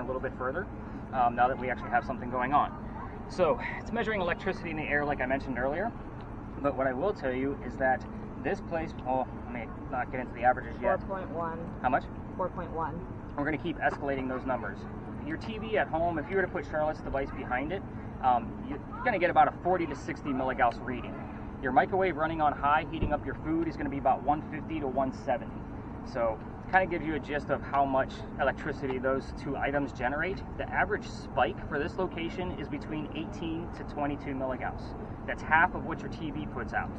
a little bit further now that we actually have something going on. So it's measuring electricity in the air like I mentioned earlier, but what I will tell you is that this place, oh, I may not get into the averages yet. 4.1. How much? 4.1. We're going to keep escalating those numbers. Your TV at home, if you were to put Charlotte's device behind it, you're going to get about a 40 to 60 milligauss reading. Your microwave running on high, heating up your food, is going to be about 150 to 170. So it kind of gives you a gist of how much electricity those two items generate. The average spike for this location is between 18 to 22 milligauss. That's half of what your TV puts out.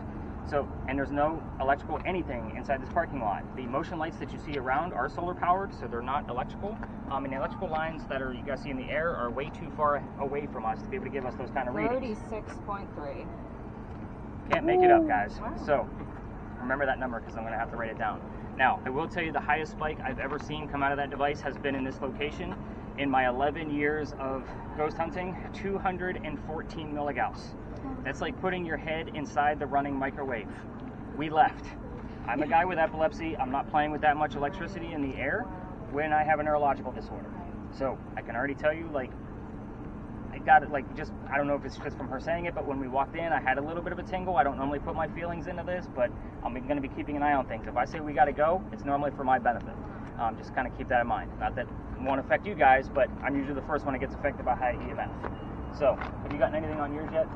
So, and there's no electrical anything inside this parking lot. The motion lights that you see around are solar powered, so they're not electrical. And the electrical lines that you guys see in the air are way too far away from us to be able to give us those kind of readings. 36.3. Can't make it up, guys. Wow. So remember that number because I'm going to have to write it down. Now, I will tell you the highest spike I've ever seen come out of that device has been in this location. In my 11 years of ghost hunting, 214 milligauss. That's like putting your head inside the running microwave. We left. I'm a guy with epilepsy. I'm not playing with that much electricity in the air when I have a neurological disorder. So I can already tell you, like, I got it, like, just, I don't know if it's just from her saying it, but when we walked in, I had a little bit of a tingle. I don't normally put my feelings into this, but I'm going to be keeping an eye on things. If I say we got to go, it's normally for my benefit. Just kind of keep that in mind. Not that it won't affect you guys, but I'm usually the first one that gets affected by high EMF. So, have you gotten anything on yours yet?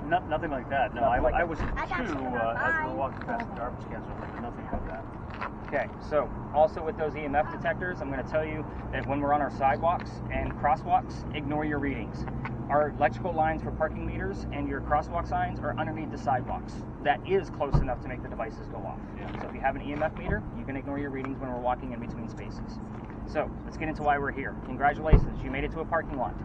Nothing like that. No, I was two as we were walking past the garbage cans, but nothing like that. Okay, so also with those EMF detectors, I'm going to tell you that when we're on our sidewalks and crosswalks, ignore your readings. Our electrical lines for parking meters and your crosswalk signs are underneath the sidewalks. That is close enough to make the devices go off. Yeah. So if you have an EMF meter, you can ignore your readings when we're walking in between spaces. So let's get into why we're here. Congratulations, you made it to a parking lot.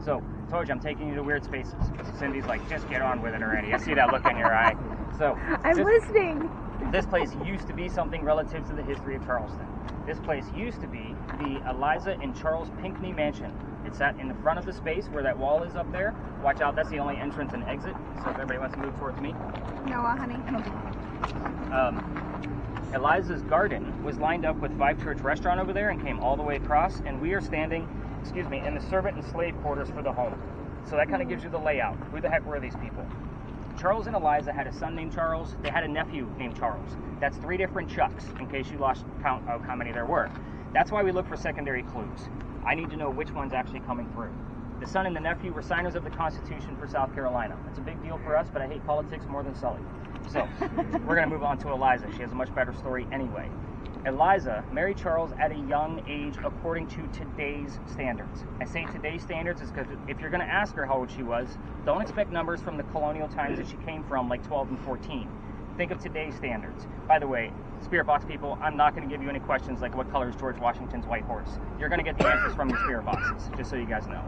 So, I told you I'm taking you to weird spaces. Cindy's like, just get on with it already. I see that look in your eye. So, I'm listening. This place used to be something relative to the history of Charleston. This place used to be the Eliza and Charles Pinckney Mansion. It's sat in the front of the space where that wall is up there. Watch out, that's the only entrance and exit. So if everybody wants to move towards me. Noah, honey. Eliza's garden was lined up with Five Church Restaurant over there and came all the way across, and we are standing, in the servant and slave quarters for the home. So that kind of gives you the layout. Who the heck were these people? Charles and Eliza had a son named Charles. They had a nephew named Charles. That's 3 different Chucks, in case you lost count of how many there were. That's why we look for secondary clues. I need to know which one's actually coming through. The son and the nephew were signers of the Constitution for South Carolina. That's a big deal for us, but I hate politics more than Sully. So, we're going to move on to Eliza. She has a much better story anyway. Eliza married Charles at a young age according to today's standards. I say today's standards is because if you're going to ask her how old she was, don't expect numbers from the colonial times that she came from, like 12 and 14. Think of today's standards. By the way, spirit box people, I'm not going to give you any questions like what color is George Washington's white horse. You're going to get the answers from your spirit boxes, just so you guys know.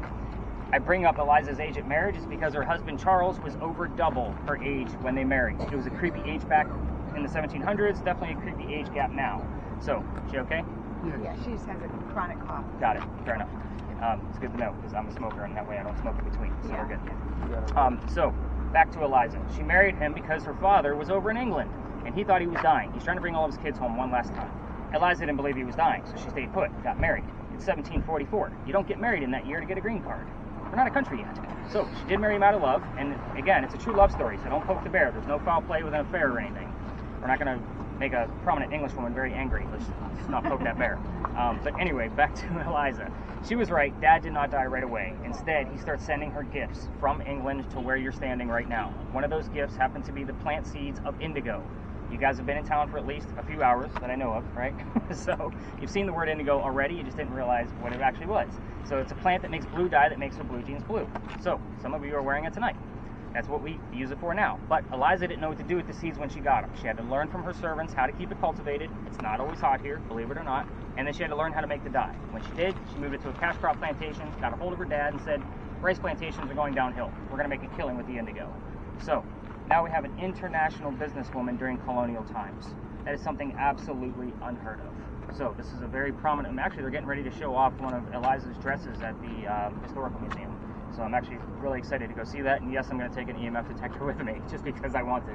I bring up Eliza's age at marriage is because her husband Charles was over double her age when they married. It was a creepy age back in the 1700s, definitely a creepy age gap now. So, she okay? Yeah, she just has a chronic cough. Got it, fair enough. It's good to know because I'm a smoker and that way I don't smoke in between, so we're good. So, back to Eliza. She married him because her father was over in England and he thought he was dying. He's trying to bring all of his kids home one last time. Eliza didn't believe he was dying, so she stayed put, got married. It's 1744. You don't get married in that year to get a green card. We're not a country yet. So she did marry him out of love, and again, it's a true love story, so don't poke the bear. There's no foul play with an affair or anything. We're not going to make a prominent English woman very angry. Let's not poke that bear. But anyway, back to Eliza. She was right. Dad did not die right away. Instead, he starts sending her gifts from England to where you're standing right now. One of those gifts happened to be the plant seeds of indigo. You guys have been in town for at least a few hours that I know of, right? So you've seen the word indigo already, you just didn't realize what it actually was. So it's a plant that makes blue dye that makes her blue jeans blue. So some of you are wearing it tonight. That's what we use it for now. But Eliza didn't know what to do with the seeds when she got them. She had to learn from her servants how to keep it cultivated. It's not always hot here, believe it or not. And then she had to learn how to make the dye. When she did, she moved it to a cash crop plantation, got a hold of her dad and said, rice plantations are going downhill. We're going to make a killing with the indigo. So now we have an international businesswoman during colonial times. That is something absolutely unheard of. So this is a very prominent, actually they're getting ready to show off one of Eliza's dresses at the Historical Museum. So I'm actually really excited to go see that. And yes, I'm going to take an EMF detector with me just because I want to.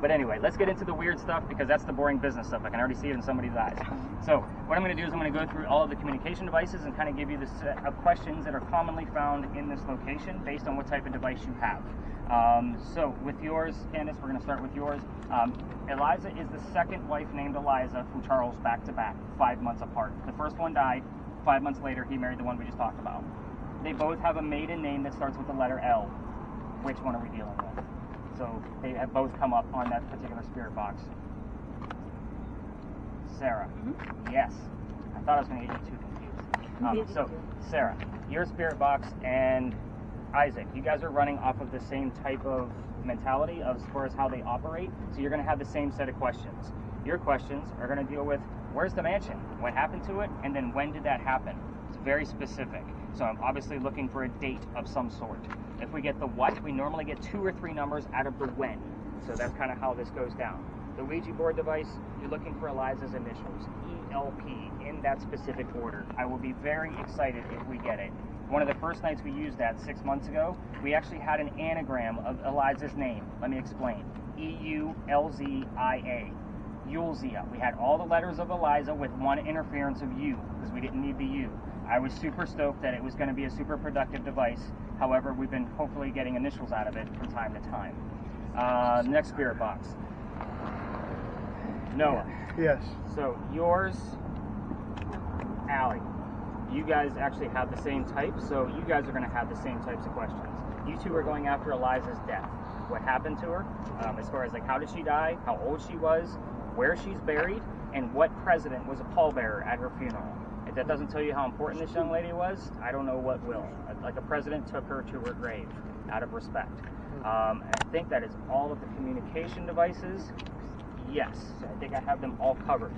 But anyway, let's get into the weird stuff because that's the boring business stuff. I can already see it in somebody's eyes. So what I'm going to do is I'm going to go through all of the communication devices and kind of give you the set of questions that are commonly found in this location based on what type of device you have. So with yours, Candace, we're going to start with yours. Eliza is the second wife named Eliza from Charles back to back, 5 months apart. The first one died. 5 months later, he married the one we just talked about. They both have a maiden name that starts with the letter L. Which one are we dealing with? So they have both come up on that particular spirit box. Sarah. Mm-hmm. Yes. I thought I was going to get you too confused. So Sarah, your spirit box and Isaac, you guys are running off of the same type of mentality as far as how they operate, so you're going to have the same set of questions. Your questions are going to deal with where's the mansion, what happened to it, and then when did that happen. It's very specific, so I'm obviously looking for a date of some sort. If we get the what, we normally get 2 or 3 numbers out of the when, so that's kind of how this goes down. The Ouija board device, you're looking for Eliza's initials, ELP, in that specific order. I will be very excited if we get it. One of the first nights we used that 6 months ago, we actually had an anagram of Eliza's name. Let me explain. E-U-L-Z-I-A. Yulzia. We had all the letters of Eliza with one interference of U, because we didn't need the U. I was super stoked that it was going to be a super productive device. However, we've been hopefully getting initials out of it from time to time. Next spirit box. Noah. Yes. So yours, Allie. You guys actually have the same type, so you guys are going to have the same types of questions. You two are going after Eliza's death. What happened to her, as far as like how did she die, how old she was, where she's buried, and what president was a pallbearer at her funeral. If that doesn't tell you how important this young lady was, I don't know what will. Like a president took her to her grave out of respect. And I think that is all of the communication devices. Yes, I think I have them all covered.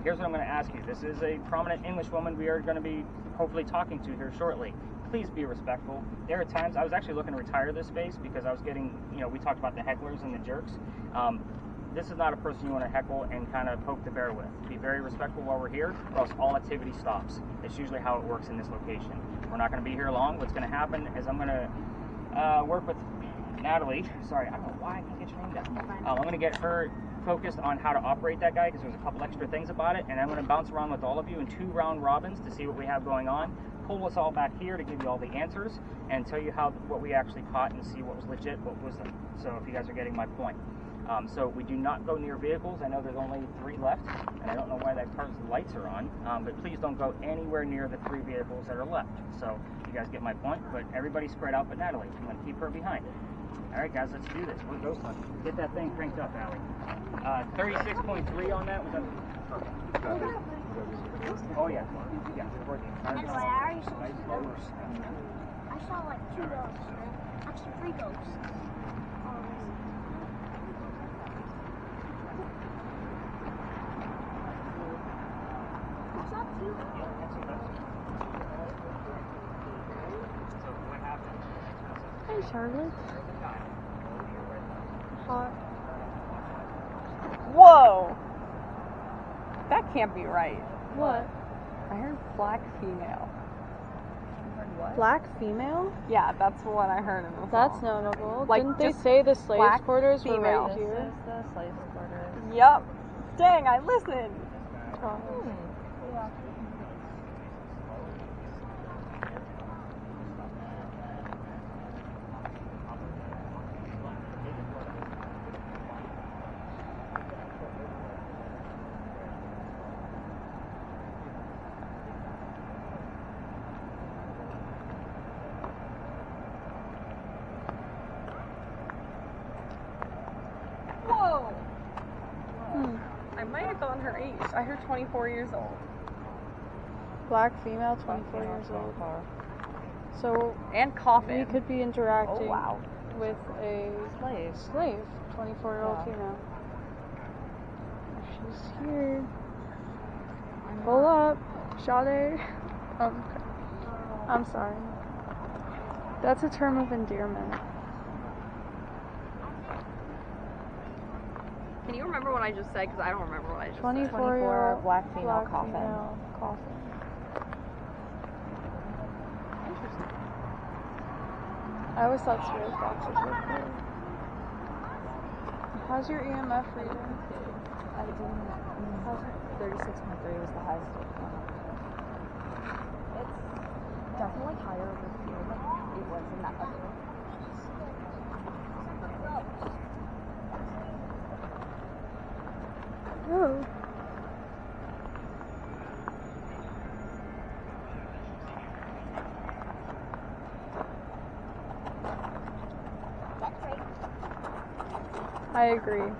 Here's what I'm going to ask you. This is a prominent English woman we are going to be hopefully talking to here shortly. Please be respectful. There are times, I was actually looking to retire this space because I was getting, we talked about the hecklers and the jerks. This is not a person you want to heckle and kind of poke the bear with. Be very respectful while we're here, or else all activity stops. That's usually how it works in this location. We're not going to be here long. What's going to happen is I'm going to work with Natalie. Sorry, I don't know why I can't get your name down. I'm going to get her focused on how to operate that guy because there's a couple extra things about it, and I'm going to bounce around with all of you in 2 round robins to see what we have going on, pull us all back here to give you all the answers and tell you what we actually caught and see what was legit, what wasn't. So if you guys are getting my point. So we do not go near vehicles. I know there's only 3 left, and I don't know why that car's lights are on, but please don't go anywhere near the 3 vehicles that are left. So you guys get my point, but everybody spread out but Natalie. I'm going to keep her behind. All right, guys, let's do this. We're ghost hunting. Get that thing cranked up, Allie. 36.3 on that. Was that perfect? Oh, yeah. Yeah, it's working. Anyway, I already saw some ghosts. I saw like 2 ghosts. Actually, 3 ghosts. I saw 2. So what happened? Hey, Charlotte. Hot. Whoa! That can't be right. What? I heard black female. Black female? Yeah, that's what I heard in the That's song. notable. Like, Didn't they just say the slave black quarters were female. right here? This is the slave quarters. Yup. Dang, I listened. Whoa. I might have gone her age. I heard 24 years old. Black female, 24 years old. So And coffin. we could be interacting Oh, wow. with a slave, 24-year-old female. She's here. Pull up, Sade. I'm sorry. That's a term of endearment. Can you remember what I just said? Because I don't remember what I just said. 24-year-old black female black coffin. female coffin. I always thought spirit boxes were cool. How's your EMF reading? I didn't. 36.3 was the highest it went up. It's definitely higher over here than it was in that other room. Oh. I agree.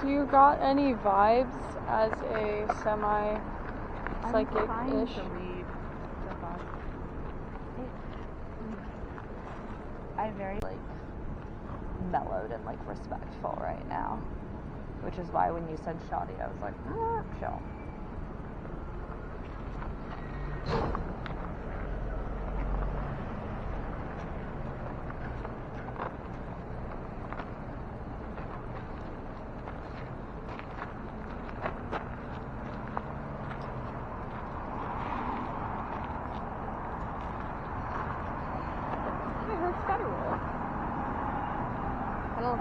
Do you got any vibes as a semi-psychic-ish? I'm trying to read the vibe. I'm very, mellowed and, respectful right now. Which is why when you said shoddy, I was like, chill.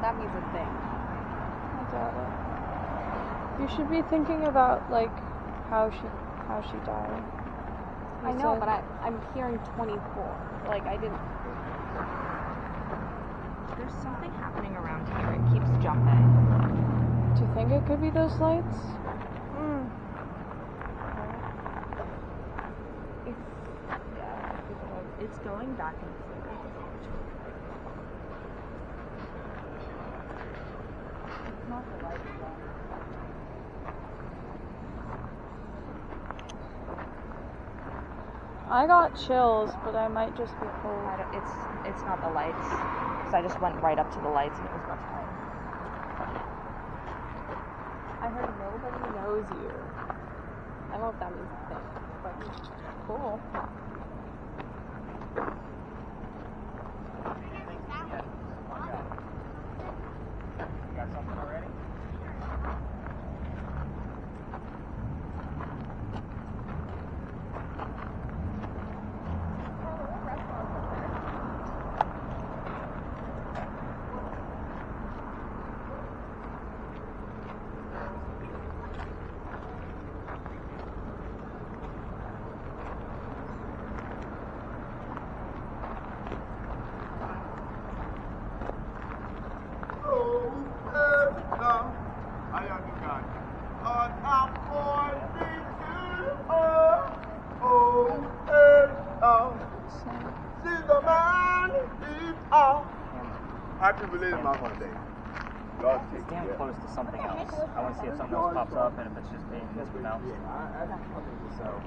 That means a thing. I doubt it. You should be thinking about how she died. I know, but I'm hearing 24. I didn't. There's something happening around here. It keeps jumping. Do you think it could be those lights? It's going back and forth. Not the light. I got chills, but I might just be cold. It's not the lights. So I just went right up to the lights and it was much higher. I heard nobody knows you. I don't know if that means a thing, but cool. Happy belated Mother's Day. God take Stand care. close to something else. I want to see if something else pops up and if it's just being mispronounced. So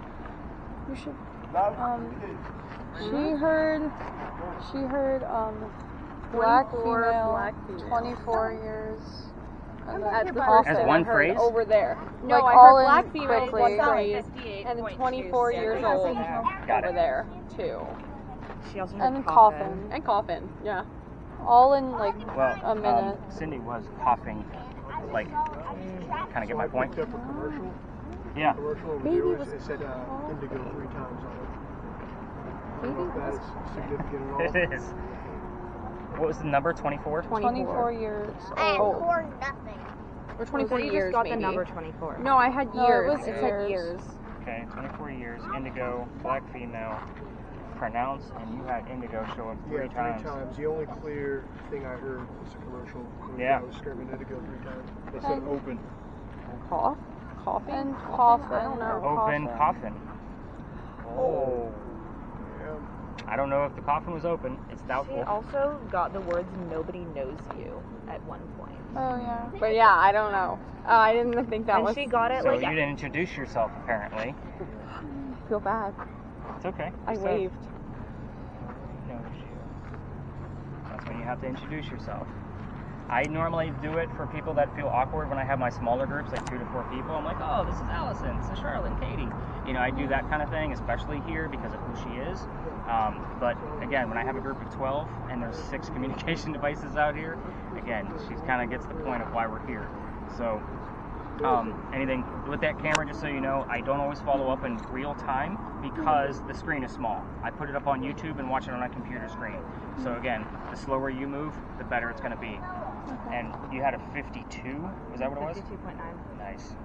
You should. She heard black female, 24 years. And then as one phrase? Over there. No, Like I all heard in black female quickly. one phrase, and then 24 years old Got over it. there too. She also And heard coffin. And coffin, yeah. All in Well, a minute. Cindy was coughing, kind of get my point. Except for commercial. Yeah. Commercial over Maybe there it was it said indigo 3 times on it. I don't Maybe know if it was that's significant at all. It is. What was the number? 24? 24 years And old. for nothing. Or 24 you years, just got maybe. the number 24. No, I had No, it years. was It said years. years. Okay, 24 years, indigo, black female, pronounce, and you had indigo show up three Yeah, 3 times. times. The only clear thing I heard was a commercial. When Yeah. I was screaming indigo 3 times. They said open. Cough? Coffin? And coffin. I don't know. Open coffin. Oh. Yeah. I don't know if the coffin was open. It's She doubtful. also got the words "nobody knows you" at one point. Oh, yeah. But yeah, I don't know. I didn't think that And was. she got it So like you didn't introduce yourself, apparently. feel bad. It's okay. I Just waved. knows you. That's when you have to introduce yourself. I normally do it for people that feel awkward when I have my smaller groups, like 2 to 4 people. I'm like, oh, this is Allison, this is Charlotte, and Katy. You know, I do that kind of thing, especially here because of who she is. But again, when I have a group of 12 and there's 6 communication devices out here, again, she kind of gets the point of why we're here. So, anything with that camera, just so you know, I don't always follow up in real time because the screen is small. I put it up on YouTube and watch it on a computer screen. So again, the slower you move, the better it's going to be. And you had a 52? Was that what it was? 52.9. Nice.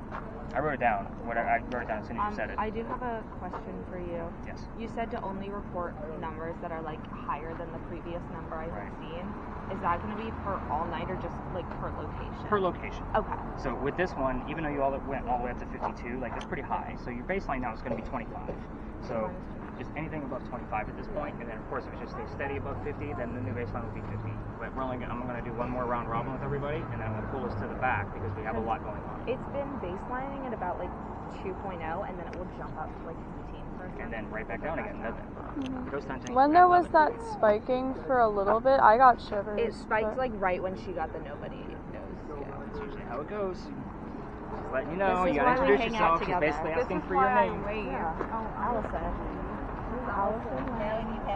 I wrote it down. I wrote it down as soon as you said it. I do have a question for you. Yes. You said to only report numbers that are like higher than the previous number I had seen. Is that going to be per all night or just like per location? Per location. Okay. So with this one, even though you went all the way up to 52, like that's pretty high. So your baseline now is going to be 25. So just anything above 25 at this point, and then of course if it just stays steady above 50, then the new baseline will be 50. But I'm going to do one more round robin with everybody, and then I'm going to pull us to the back because we have a lot going on. It's been baselining at about like 2.0, and then it will jump up to like 15 for a second. And then right back down again, doesn't it? Those times When there was that spiking for a little bit, I got shivers. It spiked like right when she got the nobody knows. That's usually how it goes. Just letting you know, you gotta introduce yourself. She's basically asking for your name. Oh, Allison.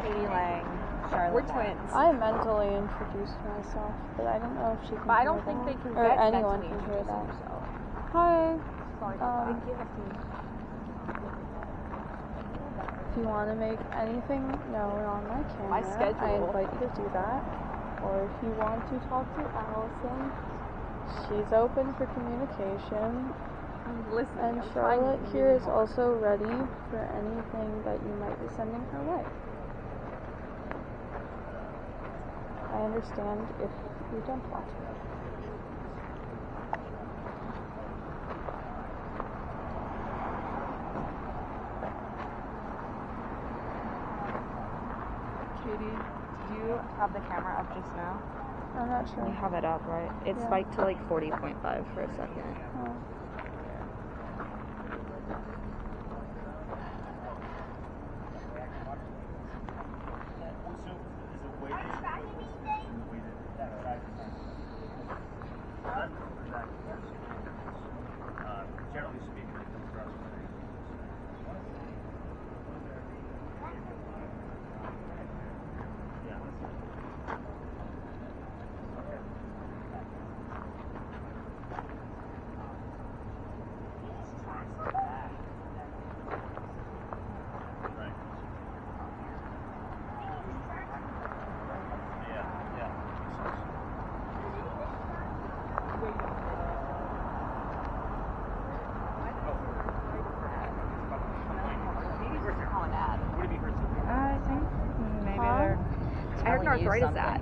Katy Lang. Charlotte. We're twins. I mentally introduced myself, but I don't know if she can But I hear don't think that. they can Or get anyone mentally can hear that. themselves. Hi. Sorry. If you want to make anything known on my camera, My schedule. I invite you to do that. Or if you want to talk to Allison, she's open for communication. Listen, And Charlotte here is also ready for anything that you might be sending her way. I understand if you don't want to. Katy, did you have the camera up just now? I'm not sure. You have it up, right? It spiked to like 40.5 for a second. Oh. Generally speaking, it comes across very I think maybe they're. I heard an arthritis ad.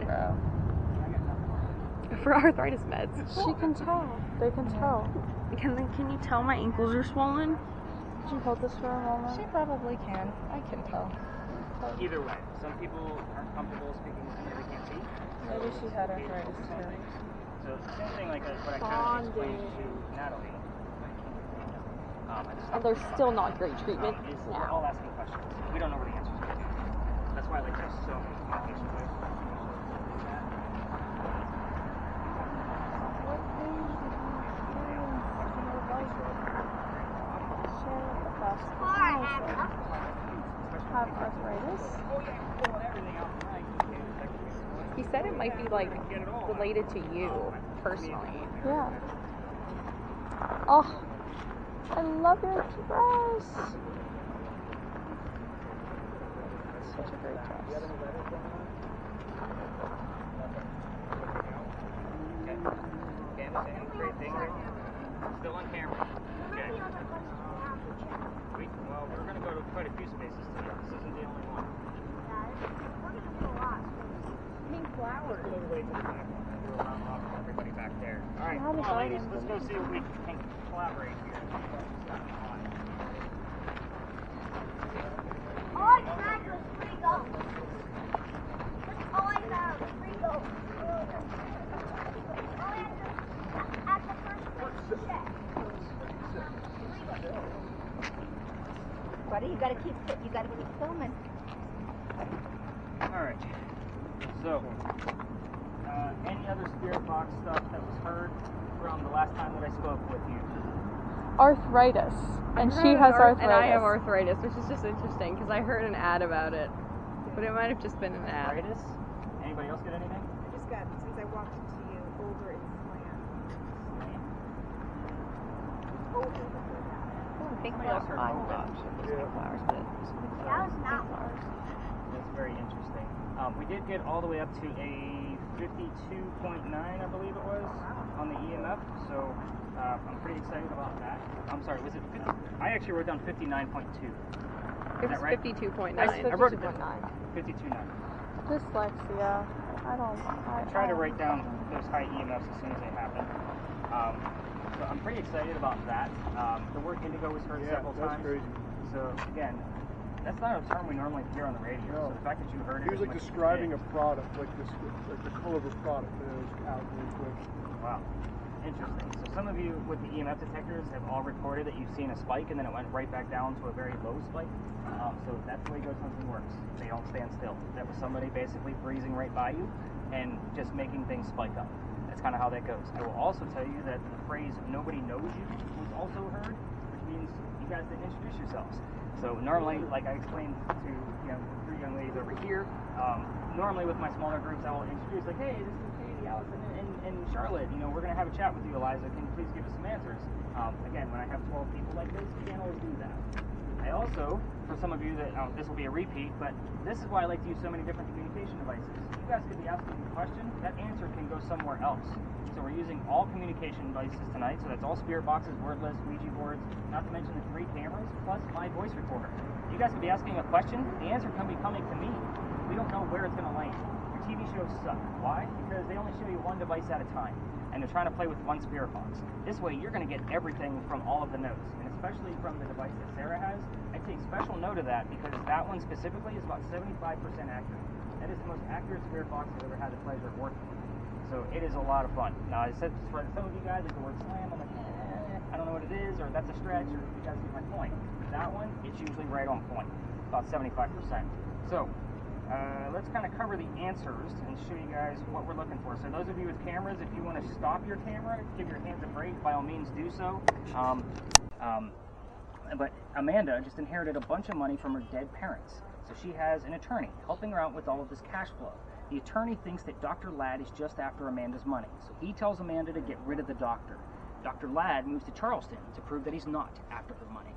For arthritis meds. She can tell. They can tell. Can you tell my ankles are swollen? Could you hold this for a moment? She probably can. I can tell. Either way, some people aren't comfortable speaking with somebody they can't see. Maybe she had arthritis too. So it's the same thing like what I kind of explained to Natalie. And they're still not great treatment We're all asking questions. We don't know where the answers are. That's why like there's so many communication ways. Have arthritis? He said it might be like related to you personally. Yeah. Oh, I love your dress. Such a great dress. Candace, any great thing right now? Still on camera. Okay. Well, we're going to go to quite a few spaces today. This isn't the only one. We're going to do a lot. Pink flowers. Let's go way to the back. Do a round robin with everybody back there. All right, come on, ladies. Let's go see if we can collaborate here. All I had was free go. That's all I had was free go. All I had was at the first place check. Buddy, you gotta keep filming. All right. So, any other spirit box stuff that was heard from the last time that I spoke with you? Arthritis. And she has arthritis. And I have arthritis, which is just interesting because I heard an ad about it. But it might have just been an ad. Arthritis? Anybody else get anything? I just got, since I walked into you, over and slam. Over before that. Pink Somebody else heard flowers. open. Pink flowers, but That was not flowers. That's very interesting. We did get all the way up to a 52.9, I believe it was, on the EMF. So I'm pretty excited about that. I'm sorry, was it 50? I actually wrote down 59.2. It was right? 52.9. I wrote it down. 52.9. Dyslexia. I Try to write down those high EMFs as soon as they happen. So I'm pretty excited about that. The word indigo was heard several times. Crazy. So again, that's not a term we normally hear on the radio. No. So the fact that you heard it, He was like describing a product, like this, like the color of a product, and it was out really quick. Wow, interesting. So some of you with the EMF detectors have all reported that you've seen a spike, and then it went right back down to a very low spike. So that's the way ghost hunting works. They don't stand still. That was somebody basically breezing right by you and just making things spike up. That's kind of how that goes. I will also tell you that the phrase "nobody knows you" was also heard, which means you guys didn't introduce yourselves. So normally, like I explained to the three young ladies over here, normally with my smaller groups, I will introduce like, hey, this is Katy, Allison, and Charlotte. We're going to have a chat with you, Eliza. Can you please give us some answers? Again, when I have 12 people like this, you can't always do that. I also, for some of you that this will be a repeat, but this is why I like to use so many different communication devices. You guys could be asking a question, that answer can go somewhere else. So we're using all communication devices tonight, so that's all spirit boxes, wordless, Ouija boards, not to mention the 3 cameras, plus my voice recorder. You guys could be asking a question, the answer can be coming to me. We don't know where it's going to land. Your TV shows suck. Why? Because they only show you one device at a time, and they're trying to play with one spirit box. This way, you're going to get everything from all of the notes, and especially from the device that Sarah has. I take special note of that because that one specifically is about 75% accurate. That is the most accurate spirit box I've ever had the pleasure of working with. So it is a lot of fun. Now, I said for some of you guys, like the word slam, I'm like, I don't know what it is, or that's a stretch, or you guys get my point. That one, it's usually right on point, about 75%. So, let's kind of cover the answers and show you guys what we're looking for. So those of you with cameras, if you want to stop your camera, give your hands a break, by all means do so. But Amanda just inherited a bunch of money from her dead parents. So she has an attorney helping her out with all of this cash flow. The attorney thinks that Dr. Ladd is just after Amanda's money. So he tells Amanda to get rid of the doctor. Dr. Ladd moves to Charleston to prove that he's not after her money.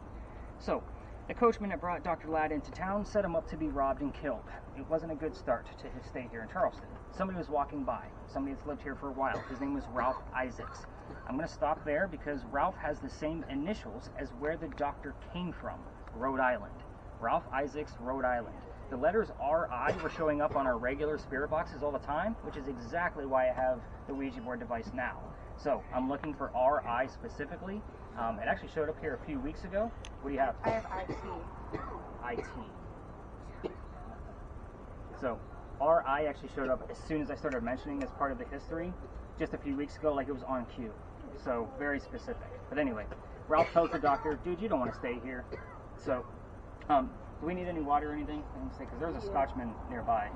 So the coachman that brought Dr. Ladd into town set him up to be robbed and killed. It wasn't a good start to his stay here in Charleston. Somebody was walking by, somebody that's lived here for a while. His name was Ralph Isaacs. I'm going to stop there because Ralph has the same initials as where the doctor came from, Rhode Island. Ralph Isaacs, Rhode Island. The letters R.I. were showing up on our regular spirit boxes all the time, which is exactly why I have the Ouija board device now. So I'm looking for R.I. specifically. It actually showed up here a few weeks ago. What do you have? I have IT. IT. So R.I. actually showed up as soon as I started mentioning this part of the history, just a few weeks ago, like it was on cue. So very specific. But anyway, Ralph tells the doctor, dude, you don't want to stay here. So, do we need any water or anything? Because there's a Scotchman nearby.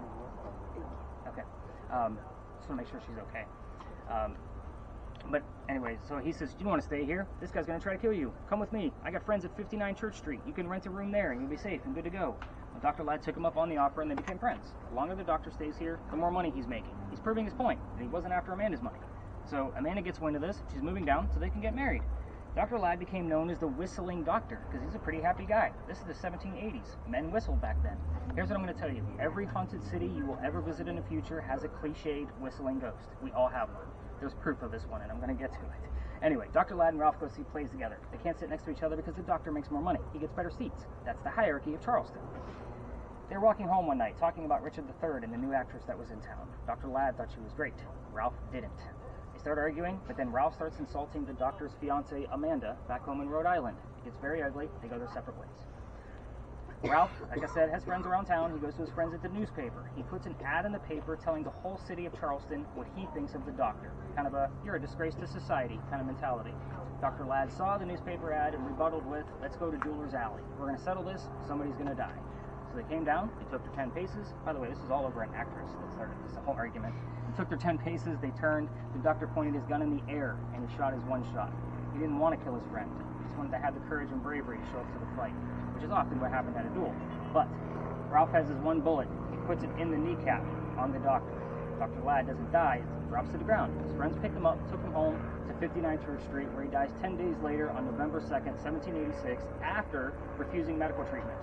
Okay. Just want to make sure she's okay. But anyway, so he says, do you want to stay here? This guy's going to try to kill you. Come with me. I got friends at 59 Church Street. You can rent a room there and you'll be safe and good to go. Well, Dr. Ladd took him up on the offer and they became friends. The longer the doctor stays here, the more money he's making. He's proving his point that he wasn't after Amanda's money. So Amanda gets wind of this. She's moving down so they can get married. Dr. Ladd became known as the whistling doctor because he's a pretty happy guy. This is the 1780s. Men whistled back then. Here's what I'm going to tell you. Every haunted city you will ever visit in the future has a cliched whistling ghost. We all have one. There's proof of this one, and I'm going to get to it. Anyway, Dr. Ladd and Ralph go see plays together. They can't sit next to each other because the doctor makes more money. He gets better seats. That's the hierarchy of Charleston. They're walking home one night talking about Richard III and the new actress that was in town. Dr. Ladd thought she was great. Ralph didn't. They start arguing, but then Ralph starts insulting the doctor's fiancée, Amanda, back home in Rhode Island. It gets very ugly. They go their separate ways. Ralph, like I said, has friends around town. He goes to his friends at the newspaper. He puts an ad in the paper telling the whole city of Charleston what he thinks of the doctor. Kind of a, you're a disgrace to society kind of mentality. Dr. Ladd saw the newspaper ad and rebutted with, let's go to Jeweler's Alley. We're going to settle this. Somebody's going to die. So So they came down, they took their 10 paces. By the way, this is all over an actress that started this whole argument. They took their 10 paces, they turned, the doctor pointed his gun in the air, and he shot his one shot. He didn't want to kill his friend. He just wanted to have the courage and bravery to show up to the fight, which is often what happened at a duel. But Ralph has his one bullet. He puts it in the kneecap on the doctor. Dr. Ladd doesn't die, it drops to the ground. His friends picked him up, took him home to 59 Church Street, where he dies 10 days later on November 2nd, 1786, after refusing medical treatment.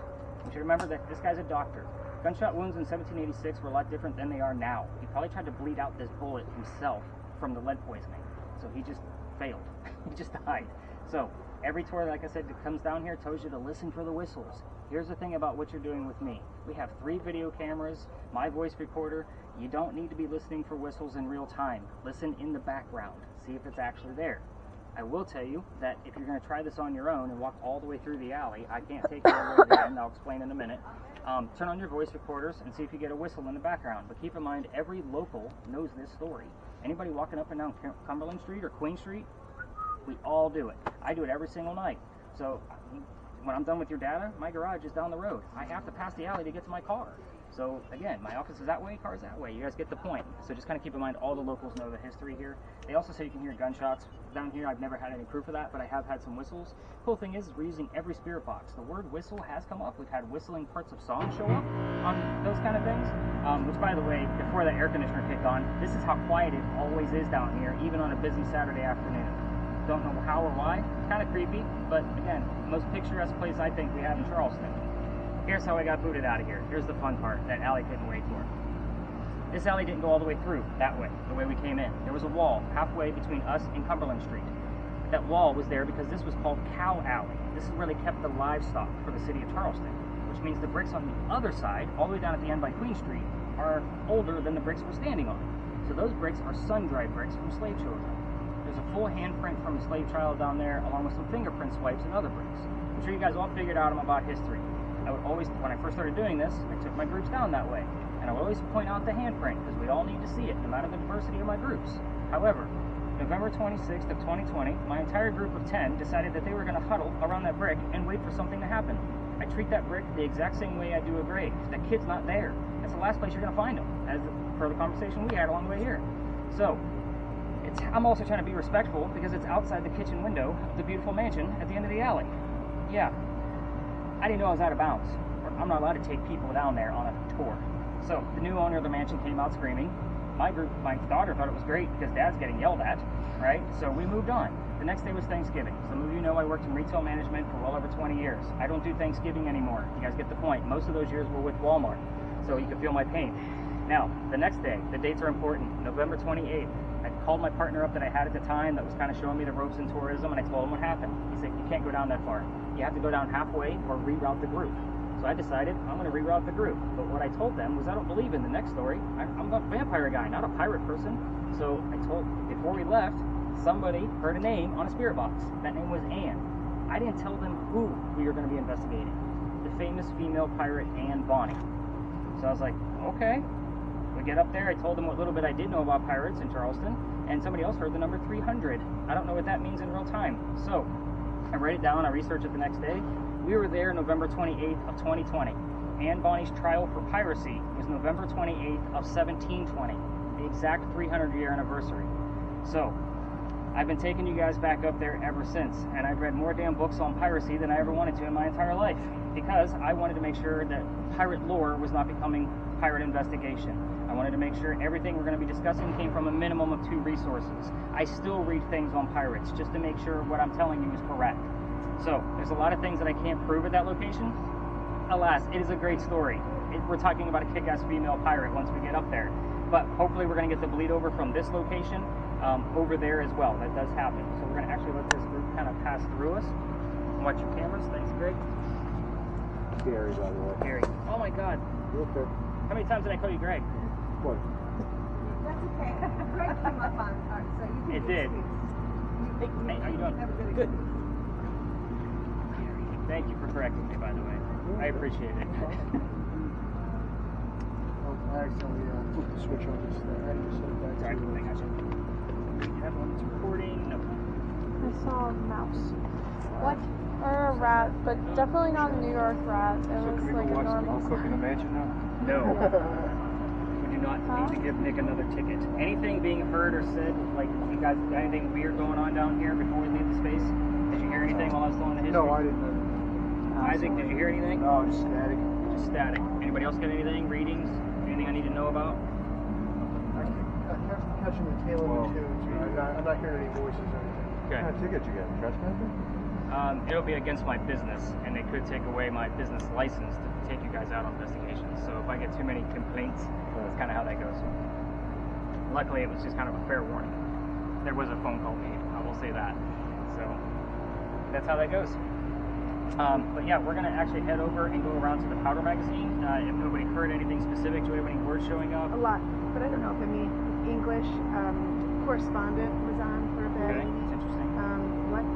You should remember that this guy's a doctor. Gunshot wounds in 1786 were a lot different than they are now. He probably tried to bleed out this bullet himself from the lead poisoning. So he just failed. He just died. So every tour, like I said, that comes down here tells you to listen for the whistles. Here's the thing about what you're doing with me. We have 3 video cameras, my voice recorder. You don't need to be listening for whistles in real time. Listen in the background. See if it's actually there. I will tell you that if you're going to try this on your own and walk all the way through the alley, I can't take you all the way there, and I'll explain in a minute. Turn on your voice recorders and see if you get a whistle in the background. But keep in mind, every local knows this story. Anybody walking up and down Cumberland Street or Queen Street, we all do it. I do it every single night. So when I'm done with your data, my garage is down the road. I have to pass the alley to get to my car. So again, my office is that way, car's that way. You guys get the point. So just kind of keep in mind, all the locals know the history here. They also say you can hear gunshots. Down here, I've never had any proof of that, but I have had some whistles. Cool thing is we're using every spirit box. The word whistle has come up. We've had whistling parts of songs show up on those kind of things. Which, by the way, before the air conditioner kicked on, this is how quiet it always is down here, even on a busy Saturday afternoon. Don't know how or why. Kind of creepy, but again, most picturesque place I think we have in Charleston. Here's how I got booted out of here. Here's the fun part that Allie couldn't wait for. This alley didn't go all the way through that way, the way we came in. There was a wall halfway between us and Cumberland Street. That wall was there because this was called Cow Alley. This is where they kept the livestock for the city of Charleston, which means the bricks on the other side, all the way down at the end by Queen Street, are older than the bricks we're standing on. So those bricks are sun-dried bricks from slave children. There's a full handprint from a slave child down there, along with some fingerprint swipes and other bricks. I'm sure you guys all figured out I'm about history. I would always, when I first started doing this, I took my groups down that way. And I would always point out the handprint, because we all need to see it, no matter the diversity of my groups. However, November 26th of 2020, my entire group of 10 decided that they were going to huddle around that brick and wait for something to happen. I treat that brick the exact same way I do a grave. That kid's not there. That's the last place you're going to find him, as per the conversation we had along the way here. So, I'm also trying to be respectful because it's outside the kitchen window of the beautiful mansion at the end of the alley. Yeah, I didn't know I was out of bounds. I'm not allowed to take people down there on a tour. So the new owner of the mansion came out screaming. My daughter thought it was great because Dad's getting yelled at, right? So we moved on. The next day was Thanksgiving. Some of you know I worked in retail management for well over 20 years. I don't do Thanksgiving anymore. You guys get the point. Most of those years were with Walmart, so you can feel my pain. Now, the next day, the dates are important. November 28th. I called my partner up that I had at the time that was kind of showing me the ropes in tourism, and I told him what happened. He said, you can't go down that far. You have to go down halfway or reroute the group. So I decided I'm going to reroute the group. But what I told them was I don't believe in the next story. I'm a vampire guy, not a pirate person. So I told, before we left, somebody heard a name on a spirit box. That name was Anne. I didn't tell them who we were going to be investigating. The famous female pirate Anne Bonny. So I was like, okay. We get up there, I told them what little bit I did know about pirates in Charleston, and somebody else heard the number 300. I don't know what that means in real time. So I write it down, I research it the next day. We were there November 28th of 2020. Anne Bonny's trial for piracy was November 28th of 1720, the exact 300-year anniversary. So I've been taking you guys back up there ever since, and I've read more damn books on piracy than I ever wanted to in my entire life, because I wanted to make sure that pirate lore was not becoming pirate investigation. I wanted to make sure everything we're going to be discussing came from a minimum of 2 resources. I still read things on pirates just to make sure what I'm telling you is correct. So there's a lot of things that I can't prove at that location. Alas, it is a great story. We're talking about a kick-ass female pirate once we get up there. But hopefully we're going to get the bleed over from this location over there as well. That does happen. So we're going to actually let this group kind of pass through us. Watch your cameras. Thanks, Greg. Gary, by the way. Gary. Oh my God. You okay? How many times did I call you Greg? What? That's okay. Greg came up on time, so you can It did. Hey, how you doing? Good. Thank you for correcting me, by the way. I appreciate it. I accidentally flipped the switch on this thing. I had to set it back. Sorry, I got you. We have one that's recording. No. I saw a mouse. What? Or a rat, but definitely not a New York rat. It was like a normal Cook in a mansion now? No. We do not need to give Nick another ticket. Anything being heard or said, like, you guys got anything weird going on down here before we leave the space? Did you hear anything while I was telling the history? No, I didn't. Isaac, did you hear anything? No, just static. Just static. Anybody else got anything? Readings? Anything I need to know about? I kept catching the tail of the tunes. I'm not hearing any voices or anything. Okay. What kind of ticket you get? Trespassing? It'll be against my business, and they could take away my business license to take you guys out on investigations. So if I get too many complaints, that's kind of how that goes. Luckily, it was just kind of a fair warning. There was a phone call made, I will say that. So that's how that goes. But yeah, we're going to actually head over and go around to the Powder magazine. If nobody heard anything specific, do we have any words showing up? A lot, but I don't know if I mean English. Correspondent was on for a bit. Okay, that's interesting. What?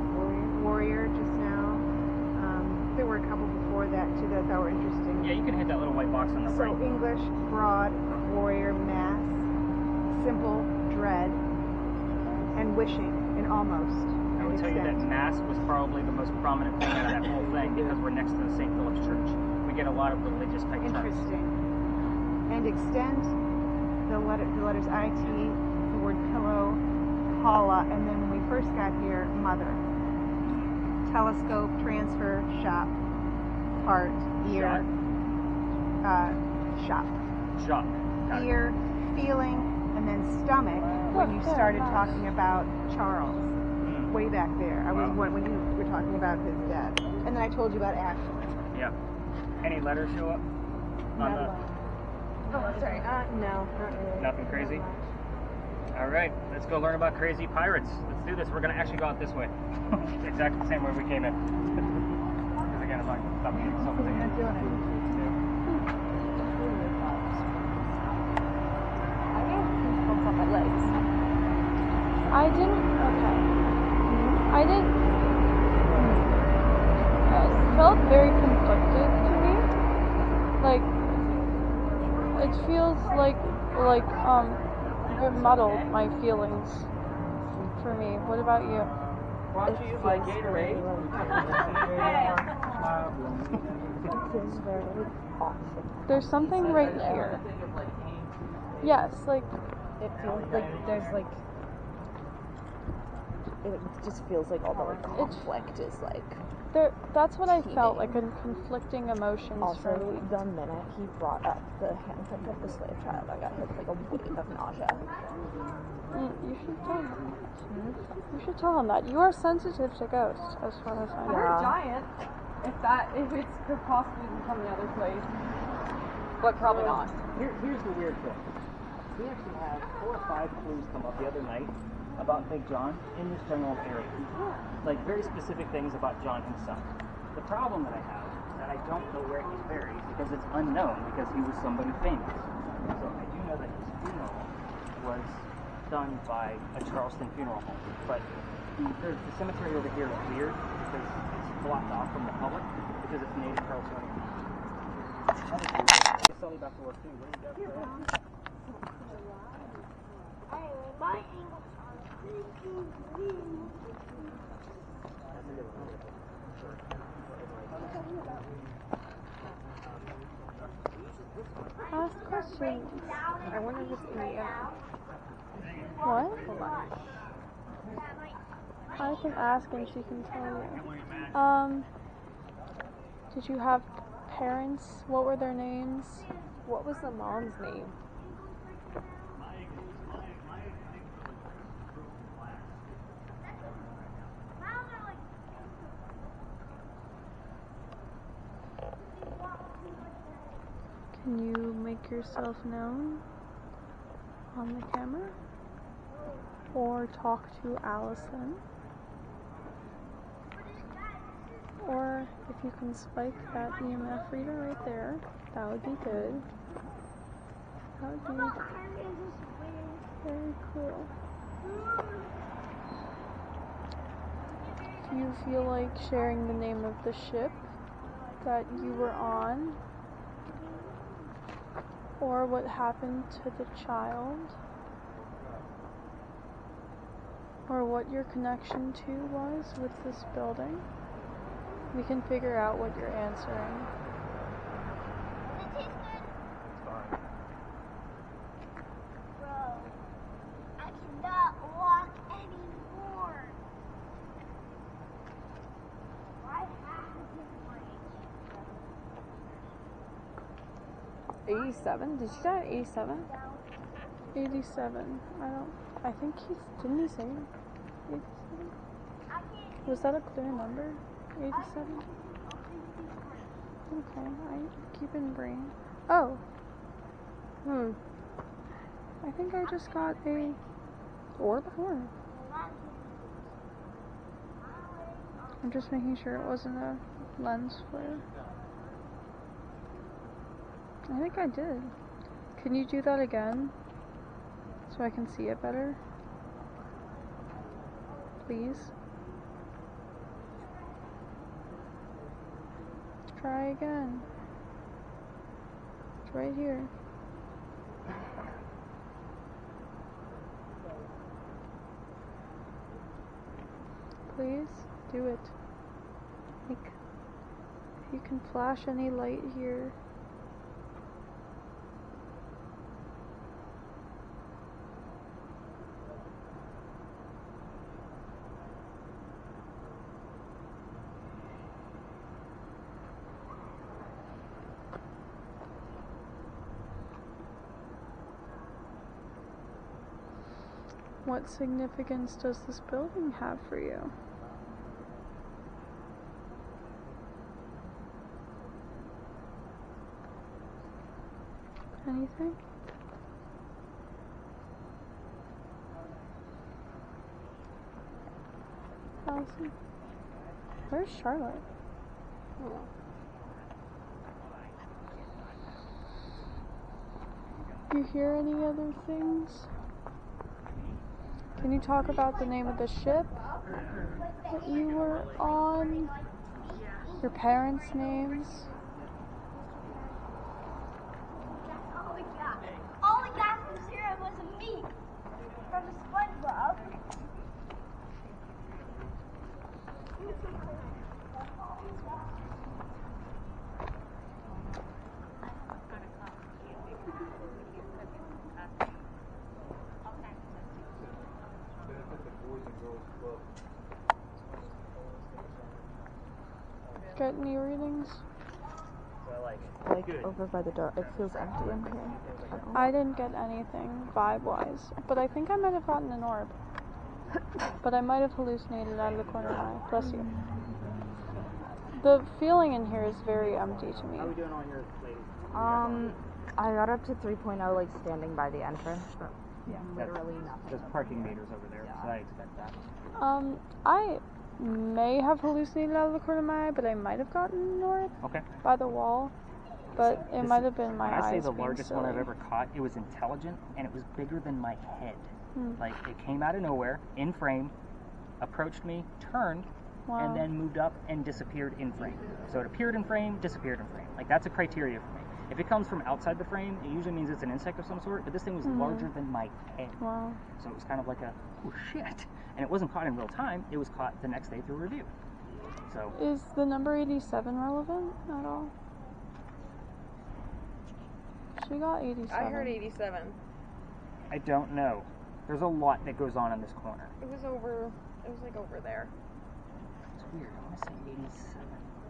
Warrior just now. There were a couple before that too that I thought were interesting. Yeah, you can hit that little white box on the So right. English, broad, warrior, mass, simple, dread, and wishing, and almost. I would tell you that Mass was probably the most prominent thing out of that whole thing because we're next to the St. Philip's Church. We get a lot of religious type terms. Interesting. And extend the letters IT, the word pillow, Paula, and then when we first got here, mother. Telescope, transfer, shop, heart, ear, shop. Shop. Got it. Ear, feeling, and then stomach when you started talking about Charles. Way back there. I was when you were talking about his death. And then I told you about Ashley. Yeah. Any letters show up? Oh, sorry. No, not really. Nothing crazy? All right, let's go learn about crazy pirates. Let's do this. We're going to actually go out this way. Exactly the same way we came in. Because again, I'm not going to stop eating something. We're not doing it. I have goosebumps on my legs. I didn't. Okay. I didn't. It felt very conflicted to me. Like, it feels like it muddled my feelings for me. What about you? Brought to you by Gatorade. It feels very awesome. There's something right here. Yes, like It feels like there's like. It just feels like all the like conflict is like. there. That's what I felt like, conflicting emotions Also, for me. the minute he brought up the handprint of the slave child, I got hit with like a wave of nausea. You should tell him. You should tell him that. You are sensitive to ghosts, as far as I know. We're giant. If it could possibly become the other place. But probably not. Here's the weird thing. We actually had 4 or 5 clues come up the other night about Big John in this general area. Like very specific things about John himself. The problem that I have is that I don't know where he's buried because it's unknown because he was somebody famous. So I do know that his funeral was done by a Charleston funeral home. But the cemetery over here is weird because it's blocked off from the public because it's native Charlestonian. Something back to work too. What do you got for that? My English Ask questions. I wonder if it's in the air. What? I can ask and she can tell you. Did you have parents? What were their names? What was the mom's name? Can you make yourself known on the camera? Or talk to Allison? Or if you can spike that EMF reader right there, that would be good. That would be very cool. Do you feel like sharing the name of the ship that you were on? Or what happened to the child? Or what your connection to was with this building? We can figure out what you're answering. Bro, I cannot walk anymore. I have to break. 87? Did you get 87? 87. I think didn't he say 87? Was that a clear number? 87? Okay, I keep in brain. Oh. I think I just got a orb horn. I'm just making sure it wasn't a lens flare. I think I did. Can you do that again? So I can see it better? Please? Try again. It's right here. Please do it. Like, if you can flash any light here. What significance does this building have for you? Anything? Allison? Where's Charlotte? Oh. You hear any other things? Can you talk about the name of the ship that you were on? Your parents' names? All we got from Zero was a meat from SpongeBob. Get any readings? Like over by the door. It feels empty in here. I didn't get anything vibe-wise, but I think I might have gotten an orb. But I might have hallucinated out of the corner of my eye. Bless you. The feeling in here is very empty to me. How are we doing on your lady? I got up to 3.0 like standing by the entrance, but yeah, literally nothing. There's parking meters over there, so I expect that. I may have hallucinated out of the corner of my eye, but I might have gotten an orb by the wall. But it might have been my eyes. When I say the being largest silly. one I've ever caught, it was intelligent and it was bigger than my head. Like it came out of nowhere, in frame, approached me, turned, and then moved up and disappeared in frame. So it appeared in frame, disappeared in frame. Like that's a criteria for me. If it comes from outside the frame, it usually means it's an insect of some sort, but this thing was larger than my head. Wow. So it was kind of like a, oh shit. And it wasn't caught in real time, it was caught the next day through review. So is the number 87 relevant at all? She got 87. I heard 87. I don't know. There's a lot that goes on in this corner. It was like over there. It's weird. I want to say 87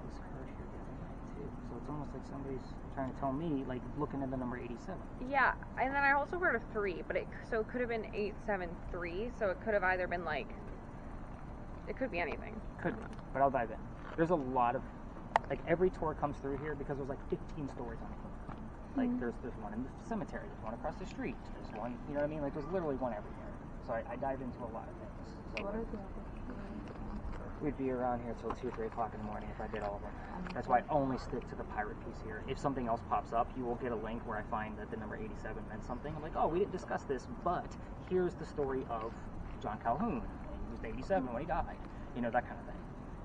was heard here the other night too. So it's almost like somebody's trying to tell me, like, looking at the number 87. Yeah, and then I also heard a 3, but it could have been 873. So it could have either been like, it could be anything. Could be, but I'll dive in. There's a lot of, like, every tour comes through here because there's like 15 stories on it. Like there's one in the cemetery, there's one across the street, there's one, you know what I mean? Like there's literally one everywhere. So I dive into a lot of things. So What are the other? we'd be around here till 2 or 3 o'clock in the morning if I did all of them. That's why I only stick to the pirate piece here. If something else pops up, you will get a link where I find that the number 87 meant something. I'm like, oh, we didn't discuss this, but here's the story of John Calhoun. He was 87 when he died. You know, that kind of thing.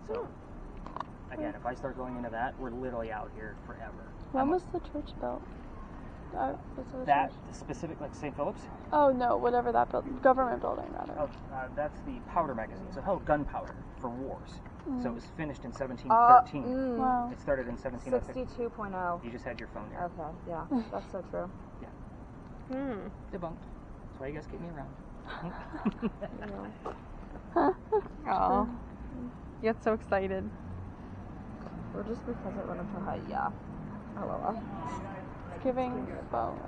So, again, if I start going into that, we're literally out here forever. When was the church built? That specific, like St. Philip's? Oh no, whatever that government building rather. Oh, that's the powder magazine. So it held gunpowder for wars. So it was finished in 1713. Wow. It started in 1706. 62.0. You just had your phone there. Okay, yeah, that's so true. Yeah. Debunked. That's why you guys keep me around. Oh, you get so excited. Or just because it went up to high, yeah. LOL. It's giving phone.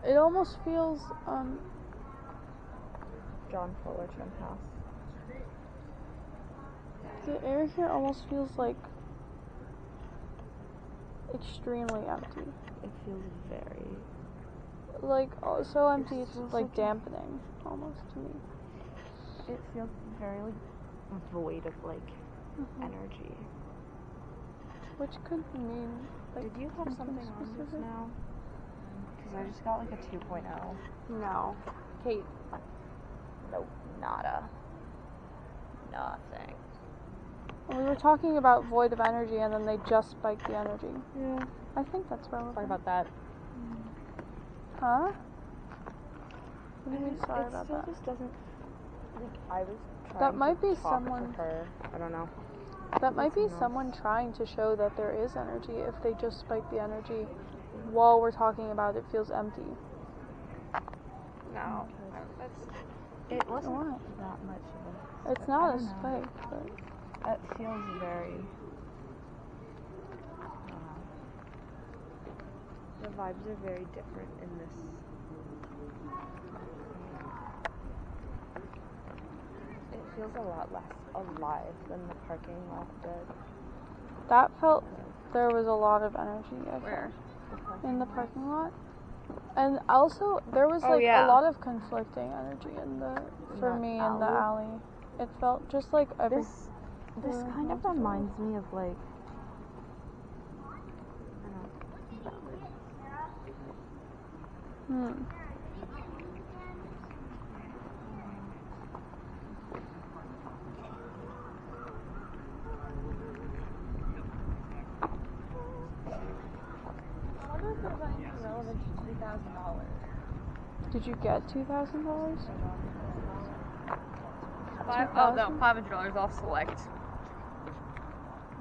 It almost feels John Fullerton House. the air here almost feels like extremely empty. It feels very Like so empty it's like dampening almost to me. it feels very like void of like energy. Which could mean like Did you have something on just specific? now? Because I just got like a 2.0. No. Kate. Nope, nada. Nothing. We were talking about void of energy and then they just spiked the energy. Yeah. I think that's relevant. Sorry about that. Huh? What do you mean sorry It about still that? just doesn't like I was trying That might to be talk someone- to her. I don't know. That might be Someone else. someone trying to show that there is energy if they just spike the energy while we're talking about it feels empty. No. It wasn't What? that much of a It's spike. not I a don't know. spike, but It feels very the vibes are very different in this. It feels a lot less alive than the parking lot did. that felt there was a lot of energy I Where? felt in the parking lot. And also there was Oh, like yeah. a lot of conflicting energy in the for that me in the alley? alley. It felt just like every This kind of multiple- reminds me of like I wonder if there's anything relevant to $2,000. Did you get $2,000? Oh no, $500 off select.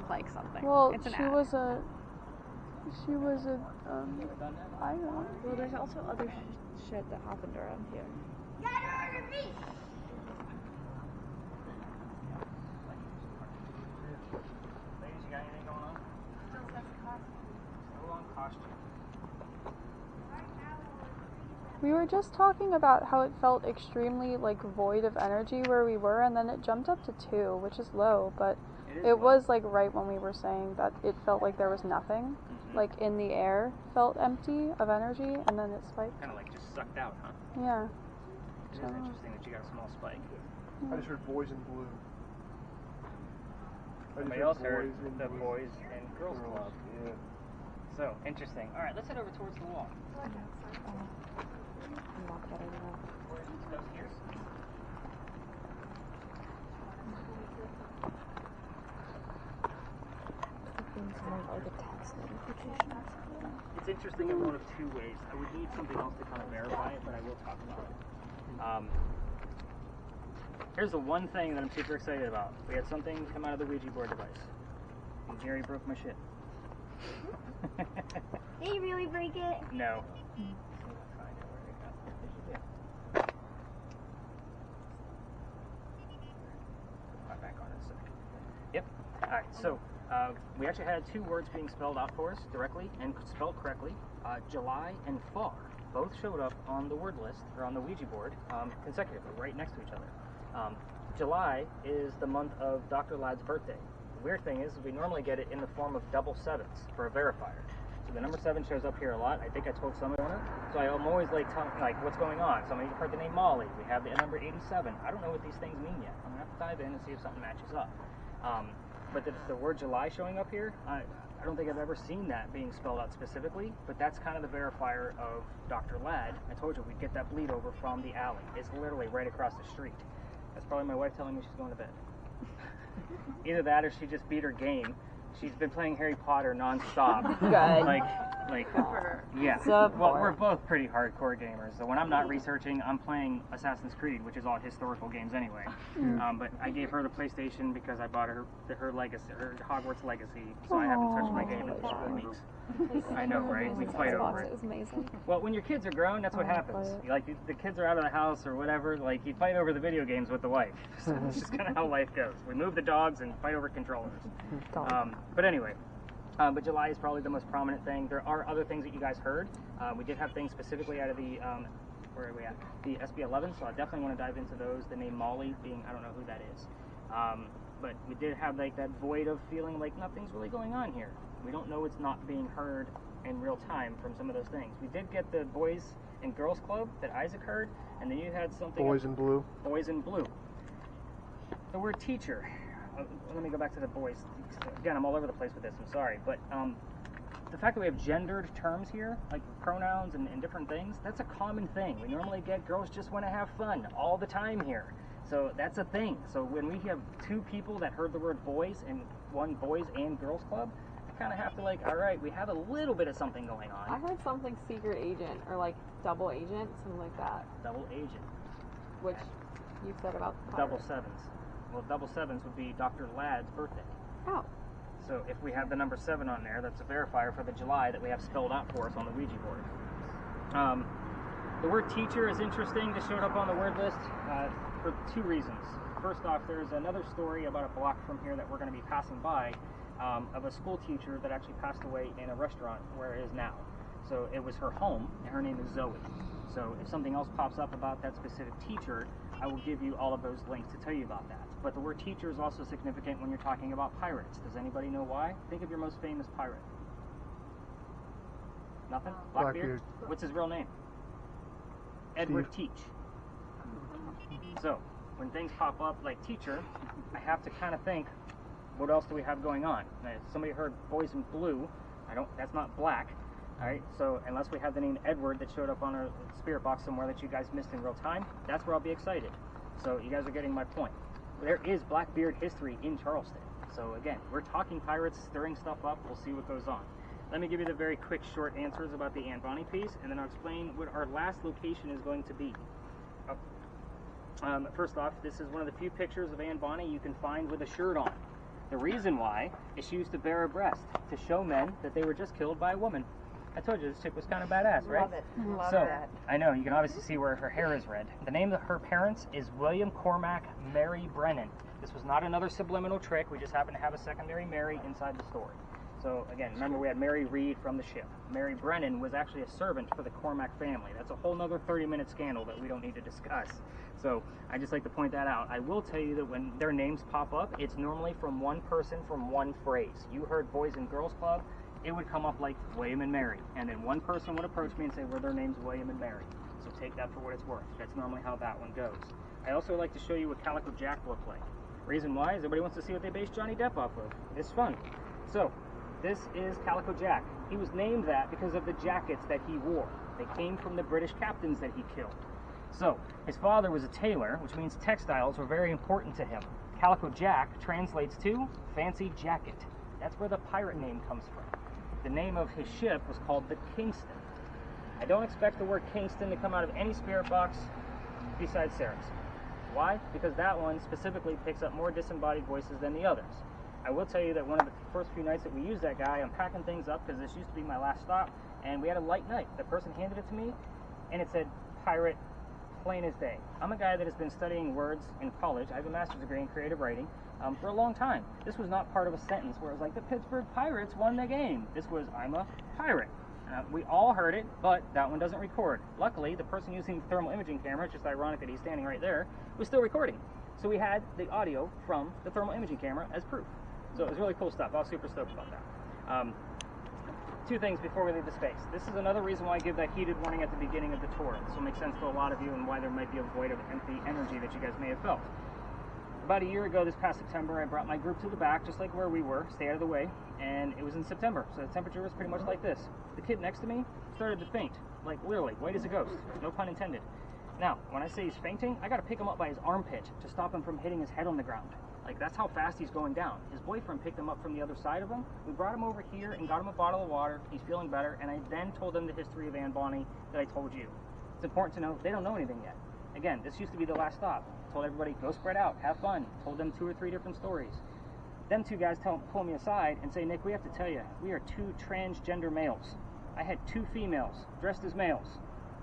Like something. Well, it's an she ad. was a I don't know. well, there's also other shit that happened around here. Ladies, you got anything going on? Still on costume. We were just talking about how it felt extremely like void of energy where we were, and then it jumped up to 2, which is low, but it was like right when we were saying that it felt like there was nothing, like in the air felt empty of energy, and then it spiked. Kind of like just sucked out, huh? Yeah. It is interesting that you got a small spike. I just heard boys in blue. Somebody else heard the Boys and Girls Girls, Club. yeah. So, interesting. All right, let's head over towards the wall. I'm not getting that. Goes here. It's interesting in one of two ways. I would need something else to kind of verify it, but I will talk about it. Here's the one thing that I'm super excited about. We had something come out of the Ouija board device. And Jerry broke my shit. Did you really break it? No. Back on in a second. Yep. Alright, so we actually had 2 words being spelled out for us directly and spelled correctly. July and far both showed up on the word list, or on the Ouija board, consecutively, right next to each other. July is the month of Dr. Ladd's birthday. The weird thing is we normally get it in the form of double 7s for a verifier. So the number 7 shows up here a lot. I think I told somebody on it. So I'm always like telling, like, what's going on? Somebody heard the name Molly. We have the number 87. I don't know what these things mean yet. I'm gonna have to dive in and see if something matches up. But the word July showing up here, I don't think I've ever seen that being spelled out specifically, but that's kind of the verifier of Dr. Ladd. I told you we'd get that bleed over from the alley. It's literally right across the street. That's probably my wife telling me she's going to bed. Either that or she just beat her game. She's been playing Harry Potter nonstop. Good. Like, For yeah. Support. Well, we're both pretty hardcore gamers. So when I'm not researching, I'm playing Assassin's Creed, which is all historical games anyway. But I gave her the PlayStation because I bought her legacy, her Hogwarts Legacy. So I haven't touched my game in 4 weeks. I know, right? We fight over it. It was amazing. Well, when your kids are grown, that's what happens. Like the kids are out of the house or whatever. Like you fight over the video games with the wife. So it's just kind of how life goes. We move the dogs and fight over controllers. But anyway. But July is probably the most prominent thing. There are other things that you guys heard. We did have things specifically out of the, where are we at? The SB11, so I definitely want to dive into those. The name Molly being, I don't know who that is. But we did have like that void of feeling like nothing's really going on here. We don't know it's not being heard in real time from some of those things. We did get the Boys and Girls Club that Isaac heard, and then you had something. Boys in Blue. Boys in Blue. The word teacher. Let me go back to the boys. Again, I'm all over the place with this, I'm sorry. But the fact that we have gendered terms here, like pronouns and different things, that's a common thing. We normally get girls just want to have fun all the time here. So that's a thing. So when we have two people that heard the word boys and one Boys and Girls Club, I kind of have to like, all right, we have a little bit of something going on. I heard something secret agent or like double agent, something like that. Double agent. Which you said about the Double pirate. sevens. Well, double sevens would be Dr. Ladd's birthday. Oh. So if we have the number 7 on there, that's a verifier for the July that we have spelled out for us on the Ouija board. The word teacher is interesting. It showed up on the word list for 2 reasons. First off, there's another story about a block from here that we're going to be passing by of a school teacher that actually passed away in a restaurant where it is now. So it was her home, and her name is Zoe. So if something else pops up about that specific teacher, I will give you all of those links to tell you about that. But the word teacher is also significant when you're talking about pirates. Does anybody know why? Think of your most famous pirate. Nothing? Blackbeard? What's his real name? Edward Teach. So, when things pop up like teacher, I have to kind of think, what else do we have going on? Now, if somebody heard Boys in Blue, that's not black. Alright, so unless we have the name Edward that showed up on a spirit box somewhere that you guys missed in real time, that's where I'll be excited. So you guys are getting my point. There is Blackbeard history in Charleston. So again, we're talking pirates, stirring stuff up, we'll see what goes on. Let me give you the very quick short answers about the Anne Bonny piece, and then I'll explain what our last location is going to be. First off, this is one of the few pictures of Anne Bonny you can find with a shirt on. The reason why is she used to bare her breast to show men that they were just killed by a woman. I told you this chick was kind of badass, right? Love it. Love so, that. I know, you can obviously see where her hair is red. The name of her parents is William Cormac Mary Brennan. This was not another subliminal trick. We just happened to have a secondary Mary inside the story. So, again, remember we had Mary Reed from the ship. Mary Brennan was actually a servant for the Cormac family. That's a whole nother 30-minute scandal that we don't need to discuss. So, I just like to point that out. I will tell you that when their names pop up, it's normally from one person from one phrase. You heard Boys and Girls Club, it would come up like William and Mary, and then one person would approach me and say, well, their name's William and Mary. So take that for what it's worth. That's normally how that one goes. I also like to show you what Calico Jack looked like. Reason why is everybody wants to see what they based Johnny Depp off of. It's fun. So, this is Calico Jack. He was named that because of the jackets that he wore. They came from the British captains that he killed. So, his father was a tailor, which means textiles were very important to him. Calico Jack translates to fancy jacket. That's where the pirate name comes from. The name of his ship was called the Kingston. I don't expect the word Kingston to come out of any spirit box besides Sarah's. Why? Because that one specifically picks up more disembodied voices than the others. I will tell you that one of the first few nights that we used that guy, I'm packing things up because this used to be my last stop, and we had a light night. The person handed it to me, and it said pirate, plain as day. I'm a guy that has been studying words in college. I have a master's degree in creative writing for a long time. This was not part of a sentence where it was like, the Pittsburgh Pirates won the game. This was, I'm a pirate. We all heard it, but that one doesn't record. Luckily, the person using the thermal imaging camera, it's just ironic that he's standing right there, was still recording. So we had the audio from the thermal imaging camera as proof. So it was really cool stuff. I was super stoked about that. 2 things before we leave the space. This is another reason why I give that heated warning at the beginning of the tour. This will make sense to a lot of you and why there might be a void of empty energy that you guys may have felt. About a year ago this past September, I brought my group to the back, just like where we were, stay out of the way, and it was in September, so the temperature was pretty much like this. The kid next to me started to faint, like literally, white as a ghost, no pun intended. Now, when I say he's fainting, I gotta pick him up by his armpit to stop him from hitting his head on the ground. Like, that's how fast he's going down. His boyfriend picked him up from the other side of him. We brought him over here and got him a bottle of water. He's feeling better, and I then told him the history of Anne Bonny that I told you. It's important to know they don't know anything yet. Again, this used to be the last stop. Told everybody, go spread out, have fun. Told them 2 or 3 different stories. Them 2 guys pull me aside and say, Nick, we have to tell you, we are 2 transgender males. I had 2 females dressed as males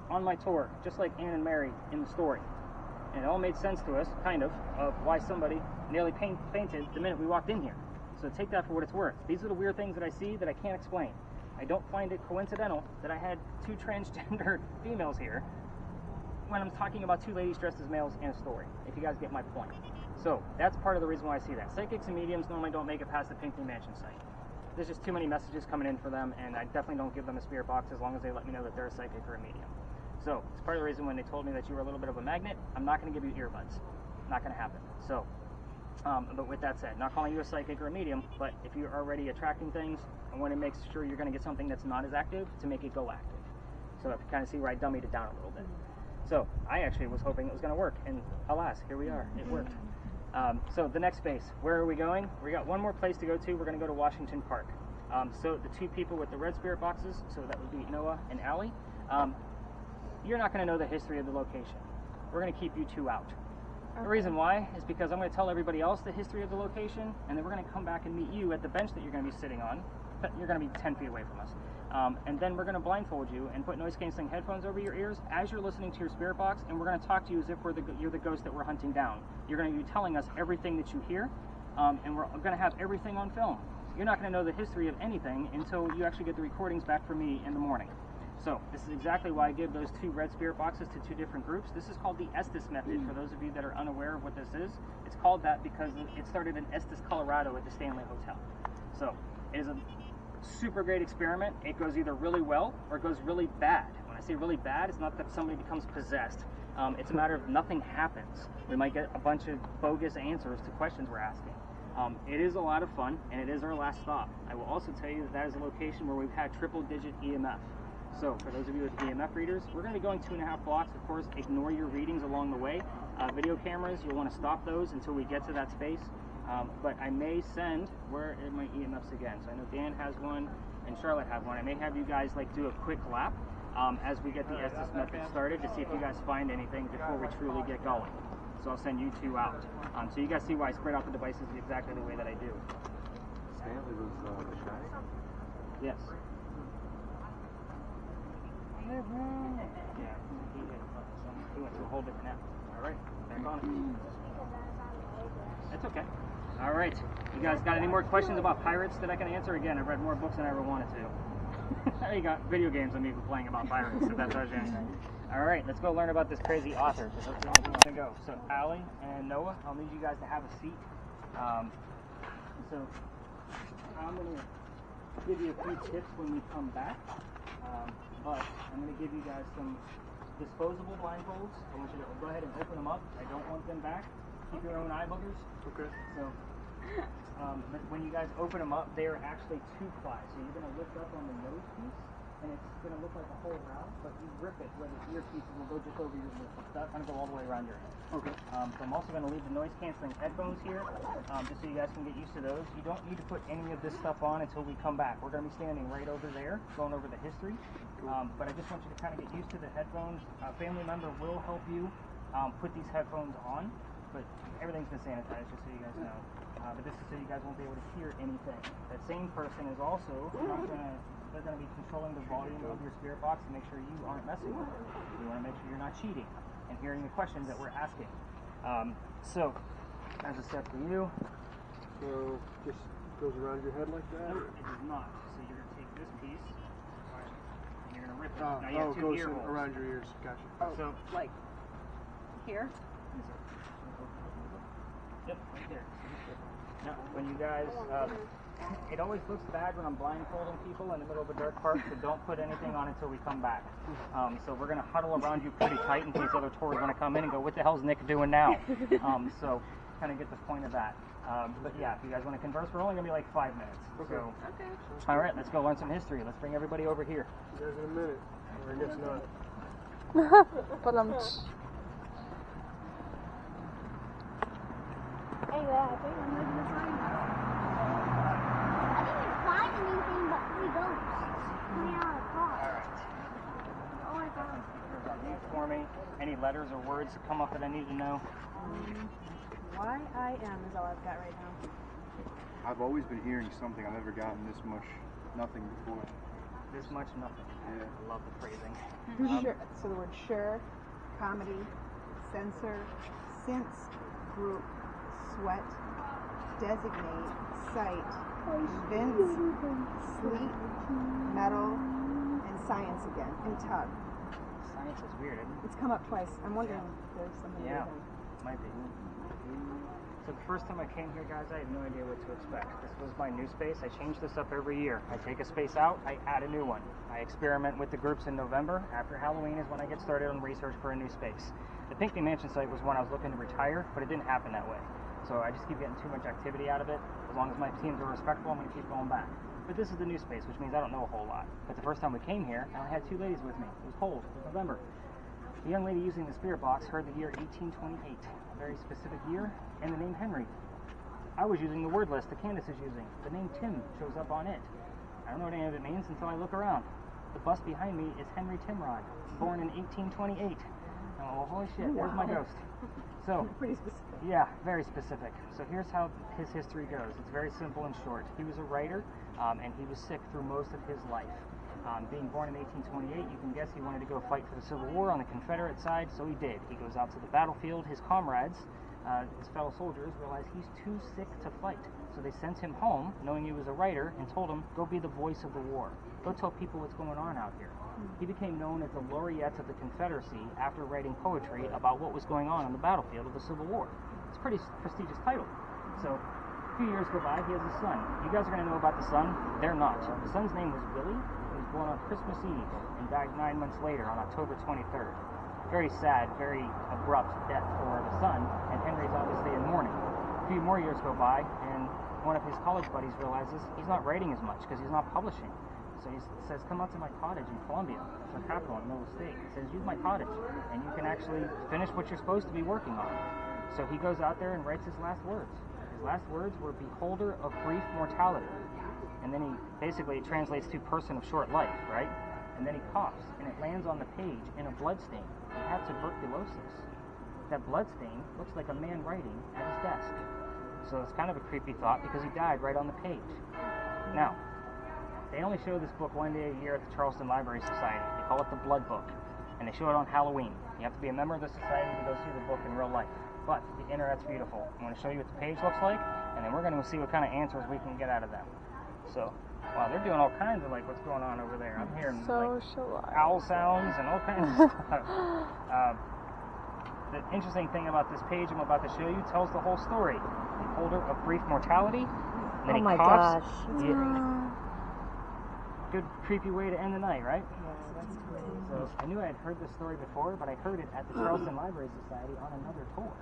on my tour, just like Anne and Mary in the story. And it all made sense to us, kind of why somebody nearly fainted the minute we walked in here. So take that for what it's worth. These are the weird things that I see that I can't explain. I don't find it coincidental that I had 2 transgender females here when I'm talking about 2 ladies dressed as males in a story, if you guys get my point. So that's part of the reason why I see that. Psychics and mediums normally don't make it past the Pinckney Mansion site. There's just too many messages coming in for them, and I definitely don't give them a spirit box as long as they let me know that they're a psychic or a medium. So it's part of the reason when they told me that you were a little bit of a magnet, I'm not going to give you earbuds. Not going to happen. So, but with that said, not calling you a psychic or a medium, but if you're already attracting things, I want to make sure you're going to get something that's not as active to make it go active. So if you kind of see where I dummied it down a little bit. So I actually was hoping it was going to work, and alas, here we are. It worked. So the next space, where are we going? We got one more place to go to. We're going to go to Washington Park. So the 2 people with the red spirit boxes, so that would be Noah and Allie, you're not going to know the history of the location. We're going to keep you 2 out. Okay. The reason why is because I'm going to tell everybody else the history of the location, and then we're going to come back and meet you at the bench that you're going to be sitting on. You're going to be 10 feet away from us. And then we're going to blindfold you and put noise-canceling headphones over your ears as you're listening to your spirit box, and we're going to talk to you as if you're the ghost that we're hunting down. You're going to be telling us everything that you hear, and we're going to have everything on film. You're not going to know the history of anything until you actually get the recordings back from me in the morning. So this is exactly why I give those 2 red spirit boxes to 2 different groups. This is called the Estes method, for those of you that are unaware of what this is. It's called that because it started in Estes, Colorado at the Stanley Hotel. So it is a super great experiment. It goes either really well or it goes really bad. When I say really bad, it's not that somebody becomes possessed. It's a matter of nothing happens. We might get a bunch of bogus answers to questions we're asking. It is a lot of fun, and it is our last stop. I will also tell you that is a location where we've had triple-digit EMF. So for those of you with EMF readers, we're going to be going 2.5 blocks. Of course, ignore your readings along the way. Video cameras, you'll want to stop those until we get to that space. But I may send, where are my EMFs again? So I know Dan has one and Charlotte has one. I may have you guys do a quick lap as we get the Estes method started to see if you guys find anything before we truly get going. So I'll send you 2 out. So you guys see why I spread out the devices exactly the way that I do. Stanley was shy? Yes. Yeah, he went to a whole different app. Alright, back on it. That's okay. Alright, you guys got any more questions about pirates that I can answer? Again, I've read more books than I ever wanted to. There you got video games I'm even playing about pirates, if that tells you anything. Alright, let's go learn about this crazy author, because that's the only thing I can go. So, Allie and Noah, I'll need you guys to have a seat. So, I'm going to give you a few tips when we come back. But I'm going to give you guys some disposable blindfolds. I want you to go ahead and open them up. I don't want them back. Keep your own eye boogers. Okay. So, but when you guys open them up, they are actually 2-ply. So you're going to lift up on the nose piece, and it's going to look like a whole round, but you rip it where the earpiece will go just over your lip. It's not going to go all the way around your head. Okay. So I'm also going to leave the noise-canceling headphones here, just so you guys can get used to those. You don't need to put any of this stuff on until we come back. We're going to be standing right over there, going over the history. But I just want you to kind of get used to the headphones. A family member will help you put these headphones on, but everything's been sanitized, just so you guys know. But this is so you guys won't be able to hear anything. That same person is also not going to, they're going to be controlling the volume of your spirit box to make sure you aren't messing with it. We want to make sure you're not cheating and hearing the questions that we're asking. So, as a step for you. So, just goes around your head like that? No, it does not. So you're going to take this piece, and you're going to rip it. Now you have it 2 goes ear holes. around your ears. Gotcha. So, like, here? Yep, right there. Now, when you guys, it always looks bad when I'm blindfolding people in the middle of a dark park, so don't put anything on until we come back. So we're going to huddle around you pretty tight in case other tours want to come in and go, what the hell's Nick doing now? So kind of get the point of that. But yeah, if you guys want to converse, we're only going to be like 5 minutes. Okay. So, okay. All right, let's go learn some history. Let's bring everybody over here. You guys in a minute. Or I guess not. But that. I didn't even find anything but 3 ghosts coming out of the car. Oh my god. For me, any letters or words that come up that I need to know? YIM is all I've got right now. I've always been hearing something. I've never gotten this much nothing before. This much nothing. Yeah. I love the phrasing. Sure. So the word sure, comedy, censor, since, group, sweat, designate, cite, convince, sleep, metal, and science again, and tug. Science is weird, isn't it? It's come up twice. I'm wondering if there's something Yeah, different. might be. So the first time I came here, guys, I had no idea what to expect. This was my new space. I change this up every year. I take a space out, I add a new one. I experiment with the groups in November. After Halloween is when I get started on research for a new space. The Pinckney Mansion site was when I was looking to retire, but it didn't happen that way. So I just keep getting too much activity out of it. As long as my teams are respectful, I'm going to keep going back. But this is the new space, which means I don't know a whole lot. But the first time we came here, I only had 2 ladies with me. It was cold. It was November. The young lady using the spirit box heard the year 1828, a very specific year, and the name Henry. I was using the word list that Candace is using. The name Tim shows up on it. I don't know what any of it means until I look around. The bust behind me is Henry Timrod, born in 1828. Oh, holy shit, there's my ghost. So, Pretty specific. yeah, very specific. So here's how his history goes. It's very simple and short. He was a writer, and he was sick through most of his life. Being born in 1828, you can guess he wanted to go fight for the Civil War on the Confederate side, so he did. He goes out to the battlefield. His comrades, his fellow soldiers, realize he's too sick to fight. So they sent him home, knowing he was a writer, and told him, go be the voice of the war. Go tell people what's going on out here. He became known as the laureate of the Confederacy after writing poetry about what was going on the battlefield of the Civil War. It's a pretty prestigious title. So a few years go by, he has a son. You guys are going to know about the son. They're not. The son's name was Willie. He was born on Christmas Eve and died 9 months later on October 23rd. Very sad, very abrupt death for the son, and Henry's obviously in mourning. A few more years go by, and one of his college buddies realizes he's not writing as much because he's not publishing. So he says, come out to my cottage in Columbia. It's our capital in the middle of the state. He says, use my cottage, and you can actually finish what you're supposed to be working on. So he goes out there and writes his last words. His last words were, beholder of brief mortality. And then he basically translates to person of short life, right? And then he coughs, and it lands on the page in a blood stain. He had tuberculosis. That blood stain looks like a man writing at his desk. So it's kind of a creepy thought because he died right on the page. Now, they only show this book 1 day a year at the Charleston Library Society. They call it the Blood Book, and they show it on Halloween. You have to be a member of the society to go see the book in real life. But the internet's beautiful. I'm going to show you what the page looks like, and then we're going to see what kind of answers we can get out of them. So, wow, they're doing all kinds of like what's going on over there. I'm hearing like owl sounds and all kinds of stuff. The interesting thing about this page I'm about to show you tells the whole story. Beholder of brief mortality. And then he coughs. Good creepy way to end the night, right? So I knew I had heard this story before, but I heard it at the Charleston Library Society on another tour.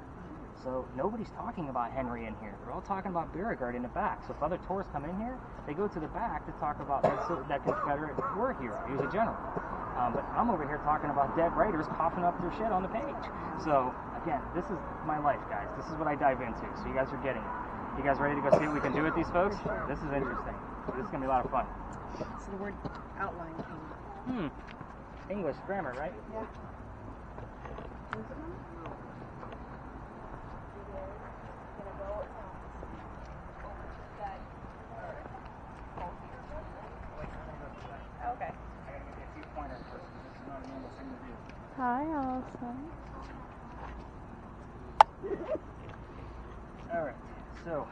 So nobody's talking about Henry in here. They're all talking about Beauregard in the back. So if other tours come in here, they go to the back to talk about that Confederate war hero. He was a general. But I'm over here talking about dead writers coughing up their shit on the page. So again, this is my life, guys. This is what I dive into. So you guys are getting it. You guys ready to go see what we can do with these folks? This is interesting. This is going to be a lot of fun. So the word outline came. English grammar, right? Yeah. Okay. I gotta give you a few pointers first. This is not a normal thing to do. Hi, Allison. Alright, so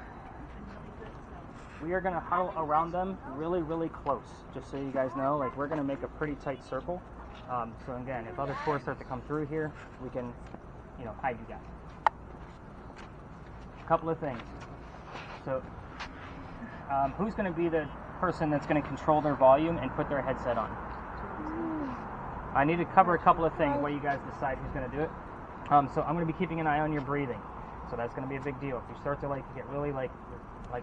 we are going to huddle around them really, really close, just so you guys know. Like, we're going to make a pretty tight circle. So again, if other tours start to come through here, we can, hide you guys. A couple of things. So, who's going to be the person that's going to control their volume and put their headset on? I need to cover a couple of things while you guys decide who's going to do it. So I'm going to be keeping an eye on your breathing. So that's going to be a big deal. If you start to get really like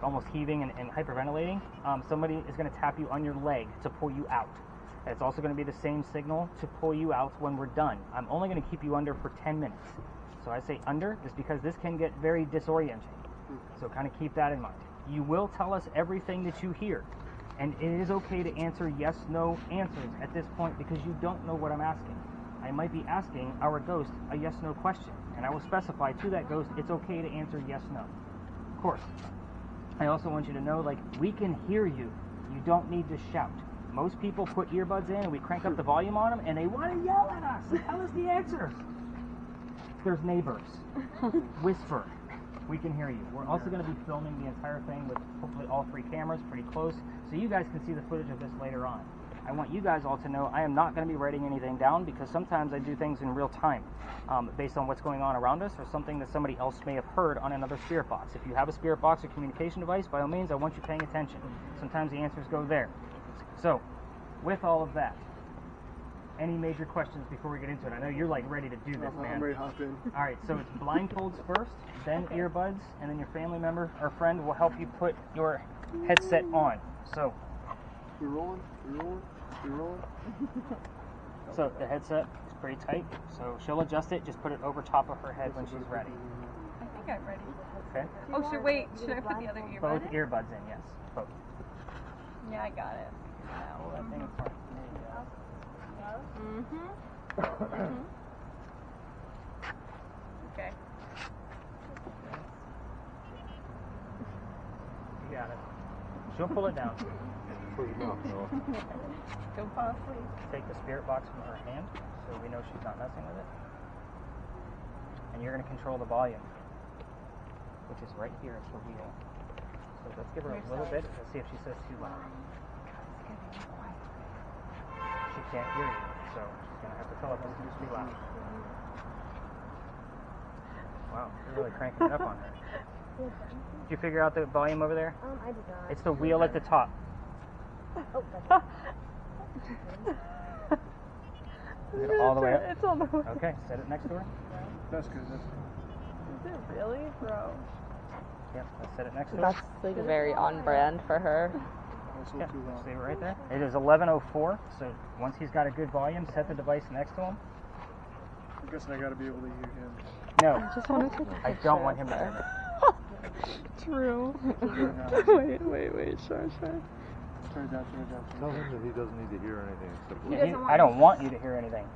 almost heaving and hyperventilating, somebody is going to tap you on your leg to pull you out. It's also going to be the same signal to pull you out when we're done. I'm only going to keep you under for 10 minutes. So I say under is because this can get very disorienting. So kind of keep that in mind. You will tell us everything that you hear. And it is okay to answer yes, no answers at this point because you don't know what I'm asking. I might be asking our ghost a yes, no question. And I will specify to that ghost it's okay to answer yes, no. Of course. I also want you to know, like, we can hear you. You don't need to shout. Most people put earbuds in and we crank up the volume on them and they want to yell at us and tell us the answers. There's neighbors. Whisper. We can hear you. We're also going to be filming the entire thing with hopefully all 3 cameras pretty close so you guys can see the footage of this later on. I want you guys all to know I am not going to be writing anything down because sometimes I do things in real time based on what's going on around us or something that somebody else may have heard on another spirit box. If you have a spirit box or communication device, by all means, I want you paying attention. Sometimes the answers go there. So, with all of that, any major questions before we get into it? I know you're like ready to do this, man. I'm ready to hop in. All right, so it's blindfolds first, then earbuds, and then your family member or friend will help you put your headset on. So, We rolling? We rolling? We rolling? so the headset is pretty tight, so she'll adjust it. Just put it over top of her head when she's ready. I think I'm ready. Okay. Oh, should I put the other earbud Both in? earbuds in, yes. Both. Yeah, I got it. Oh, that thing is fine. Okay. You got it. She'll pull it down. Don't fall asleep. Take the spirit box from her hand so we know she's not messing with it. And you're going to control the volume, which is right here at the wheel. So let's give her a little bit. Let's see if she says too loud. She can't hear you, so she's going to have to tell us to just be loud. Wow, you're really cranking it up on her. Did you figure out the volume over there? I did not. It's the wheel at the top. Oh, that's Is it all the way up? It's all the way. Okay, set it next to her. That's good. That's good. Is it really, bro? Yep, let's set it next to her. That's like very on brand for her. Also Yeah, too loud. stay right there. It is 11:04, so once he's got a good volume, set the device next to him. I'm guessing I gotta be able to hear him. No, Just want to take a I don't want him to hear me. True. wait, sure. Turn it down, turn it down. Tell him that he doesn't need to hear anything except for Yeah, I don't want you to hear anything.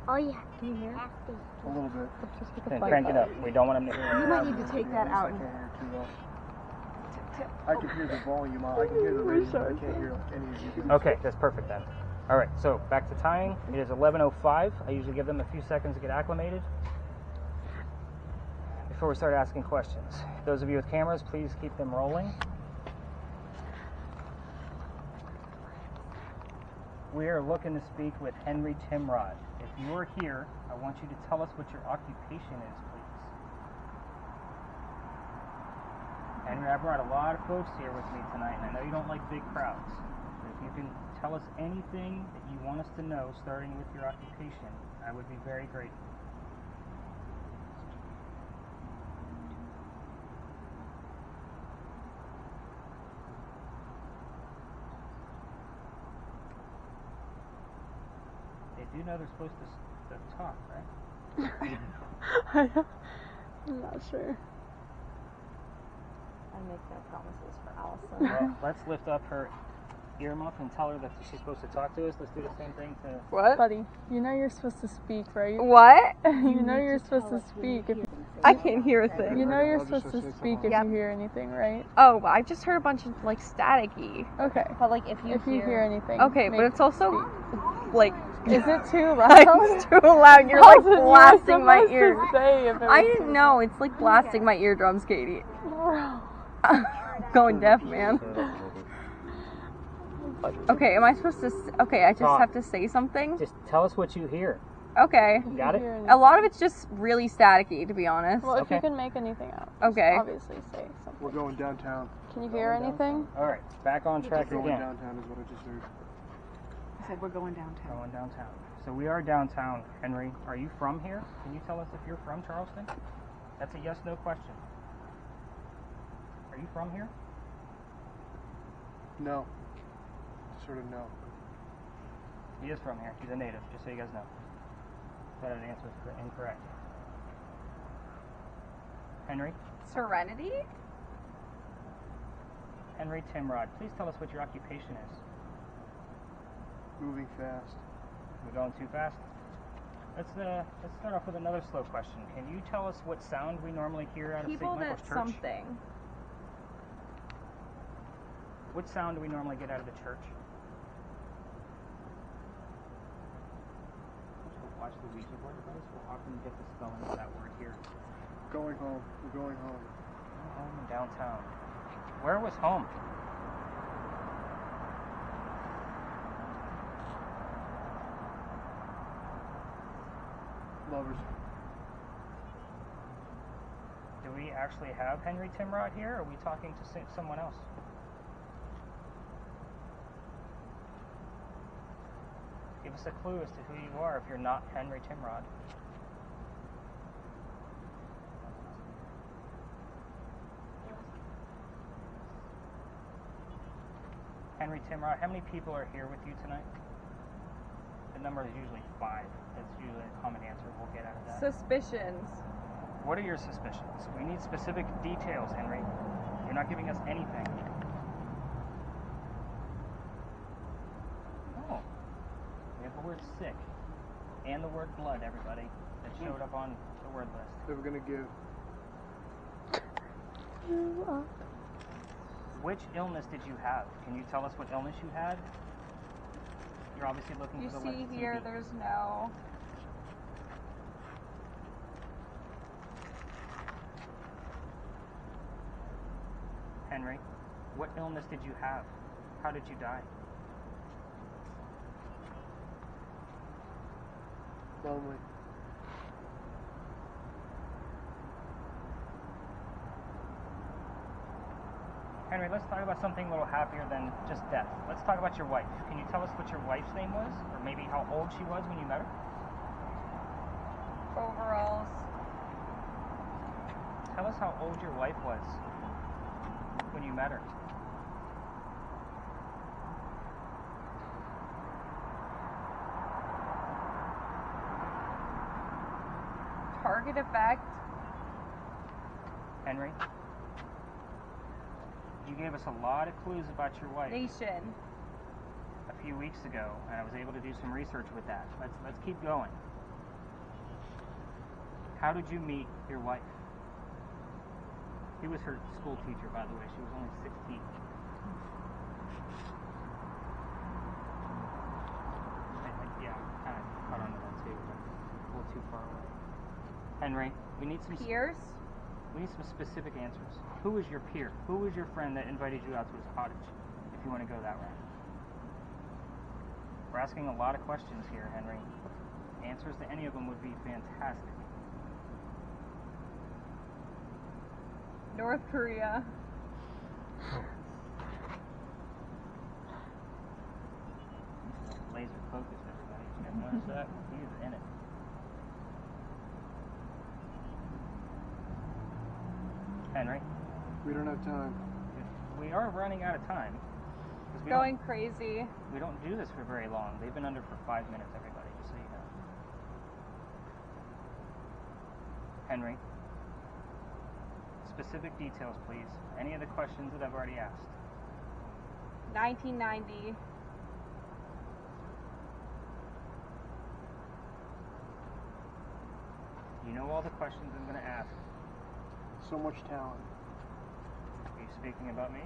Oh, yeah. Can you hear? A little bit. Just with the Then fight. crank it up. We don't want him to hear You anything. might need to take that out. I can't hear too well. I can hear the volume. I can hear the radio, but I can't hear any of you guys. Okay, that's perfect then. All right, so back to tying. It is 11:05. I usually give them a few seconds to get acclimated before we start asking questions. Those of you with cameras, please keep them rolling. We are looking to speak with Henry Timrod. If you are here, I want you to tell us what your occupation is, please. Henry, I brought a lot of folks here with me tonight, and I know you don't like big crowds. But if you can tell us anything that you want us to know, starting with your occupation, I would be very grateful. They do know they're supposed to talk, right? I'm not sure. I make no promises for Allison. Well, let's lift up her earmuff and tell her that she's supposed to talk to us. Let's do the same thing to... What? Buddy, you know you're supposed to speak, right? What? You know you're supposed to speak. If I can't hear a thing. you know you're supposed to speak if you hear anything, right? Oh, I just heard a bunch of like staticky. Okay. But like if you hear anything. Okay, but it's also like Is it too loud? it's too loud. You're like How's it blasting my supposed to ears. say if it I was didn't know. It's like blasting my eardrums, Katie. Bro. Going deaf, man. Okay, am I supposed to? Okay, I just Talk. have to say something. Just tell us what you hear. Okay. Got it? A lot of it's just really staticky, to be honest. Well, if Okay. you can make anything out, Okay. obviously say something. We're going downtown. Can you hear anything? All right, back on track Going again. downtown is what I just heard. I said we're going downtown. Going downtown. So we are downtown, Henry. Are you from here? Can you tell us if you're from Charleston? That's a yes/no question. Are you from here? No. Sort of no. He is from here. He's a native, just so you guys know. That answer is incorrect. Henry, Serenity? Henry Timrod, please tell us what your occupation is. Moving fast. We're going too fast? Let's start off with another slow question. Can you tell us what sound we normally hear out of St. People Michael's that Church? something. What sound do we normally get out of the church? Watch the Ouija board device. We'll often get the spelling of that word here. Going home. We're going home. Going home in downtown. Where was home? Lovers. Do we actually have Henry Timrod here, or are we talking to someone else? Give us a clue as to who you are if you're not Henry Timrod. Henry Timrod, how many people are here with you tonight? The number is usually 5. That's usually a common answer we'll get out of that. Suspicions. What are your suspicions? We need specific details, Henry. You're not giving us anything. Oh. We have the word sick and the word blood, everybody, that showed up on the word list. They were going to give. Which illness did you have? Can you tell us what illness you had? You're obviously looking You for the see word here, TB. there's no. Henry, what illness did you have? How did you die? Lonely. Henry, let's talk about something a little happier than just death. Let's talk about your wife. Can you tell us what your wife's name was? Or maybe how old she was when you met her? Overalls. Tell us how old your wife was when you met her. Target effect. Henry, you gave us a lot of clues about your wife Nation. a few weeks ago, and I was able to do some research with that. Let's keep going. How did you meet your wife? He was her school teacher, by the way. She was only 16. Yeah, kind of caught on to that too, but a little too far away. Henry, we need some Peers. We need some specific answers. Who was your peer? Who was your friend that invited you out to his cottage, if you want to go that route? We're asking a lot of questions here, Henry. Answers to any of them would be fantastic. North Korea. Laser focus, everybody. Did you guys notice that? He's in it. Henry, We don't have time. we are running out of time. 'Cause Going crazy. We don't do this for very long. They've been under for 5 minutes, everybody, just so you know. Henry, specific details, please. Any of the questions that I've already asked. 1990. You know all the questions I'm going to ask. So much talent. Are you speaking about me?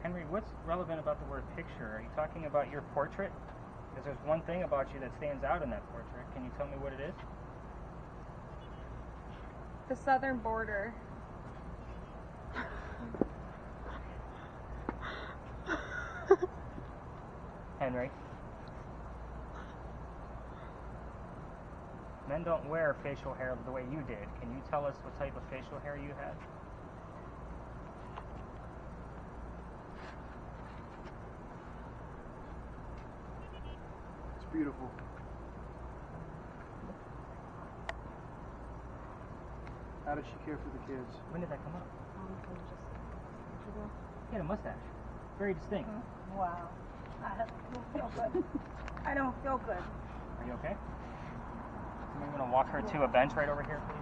Henry, what's relevant about the word picture? Are you talking about your portrait? Because there's one thing about you that stands out in that portrait. Can you tell me what it is? The southern border. Henry. Men don't wear facial hair the way you did. Can you tell us what type of facial hair you had? It's beautiful. How did she care for the kids? When did that come up? Just He had a mustache. Very distinct. wow. I don't feel good. Are you okay? Somebody want to walk her to a bench right over here, please?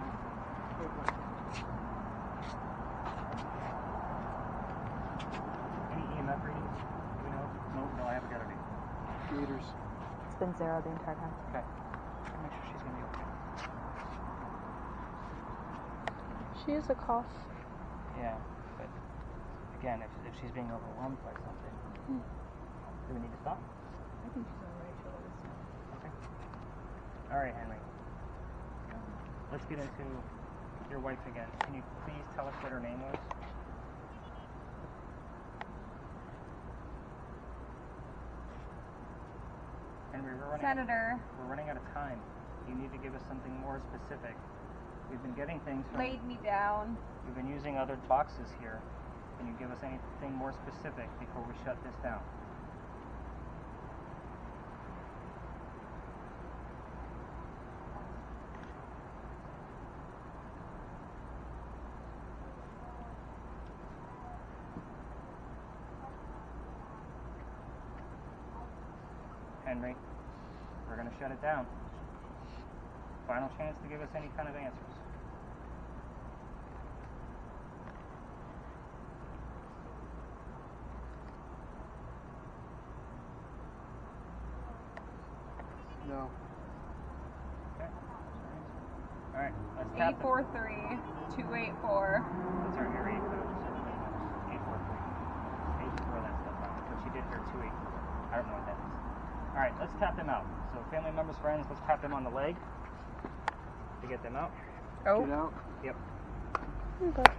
Any EMF readings? Do we know? No, I haven't got any. Gators. It's been 0 the entire time. Okay. Gotta make sure she's gonna be okay. She has a cough. Yeah, but again, if she's being overwhelmed by something, do we need to stop? I think she's alright. Okay. All right, Henry. Let's get into your wife again. Can you please tell us what her name was? Henry, Senator. We're running out of time. You need to give us something more specific. We've been getting things from... Laid me down. We've been using other boxes here. Can you give us anything more specific before we shut this down? Henry, we're going to shut it down. Final chance to give us any kind of answers. No. Okay. All right, let's tap 843 284. That's our area code. 843. 844, that stuff out. But she did hear 284. I don't know what that is. All right, let's tap them out. So family members, friends, let's tap them on the leg to get them out. Oh. Get out. Yep. Okay.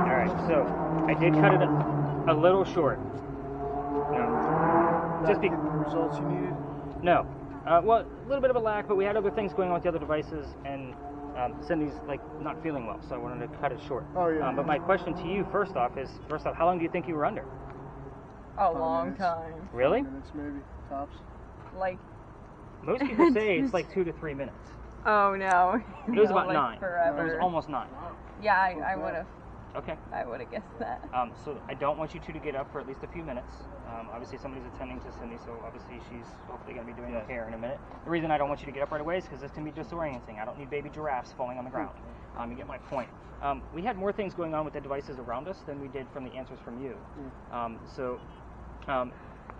All right, so I did cut it a little short. Just the results you needed? No. Well, a little bit of a lack, but we had other things going on with the other devices, and Cindy's like not feeling well, so I wanted to cut it short. Oh yeah. But my question to you, first off, how long do you think you were under? A long time. Really? 5 minutes maybe, tops. Like. Most people say it's like 2 to 3 minutes. Oh no. It was No, about like 9. Forever. It was almost 9. Yeah, I would have. Okay. I would have guessed that. So I don't want you two to get up for at least a few minutes. Obviously somebody's attending to Cindy, so obviously she's hopefully going to be doing okay in a minute. The reason I don't want you to get up right away is because this can be disorienting. I don't need baby giraffes falling on the ground. You get my point. We had more things going on with the devices around us than we did from the answers from you.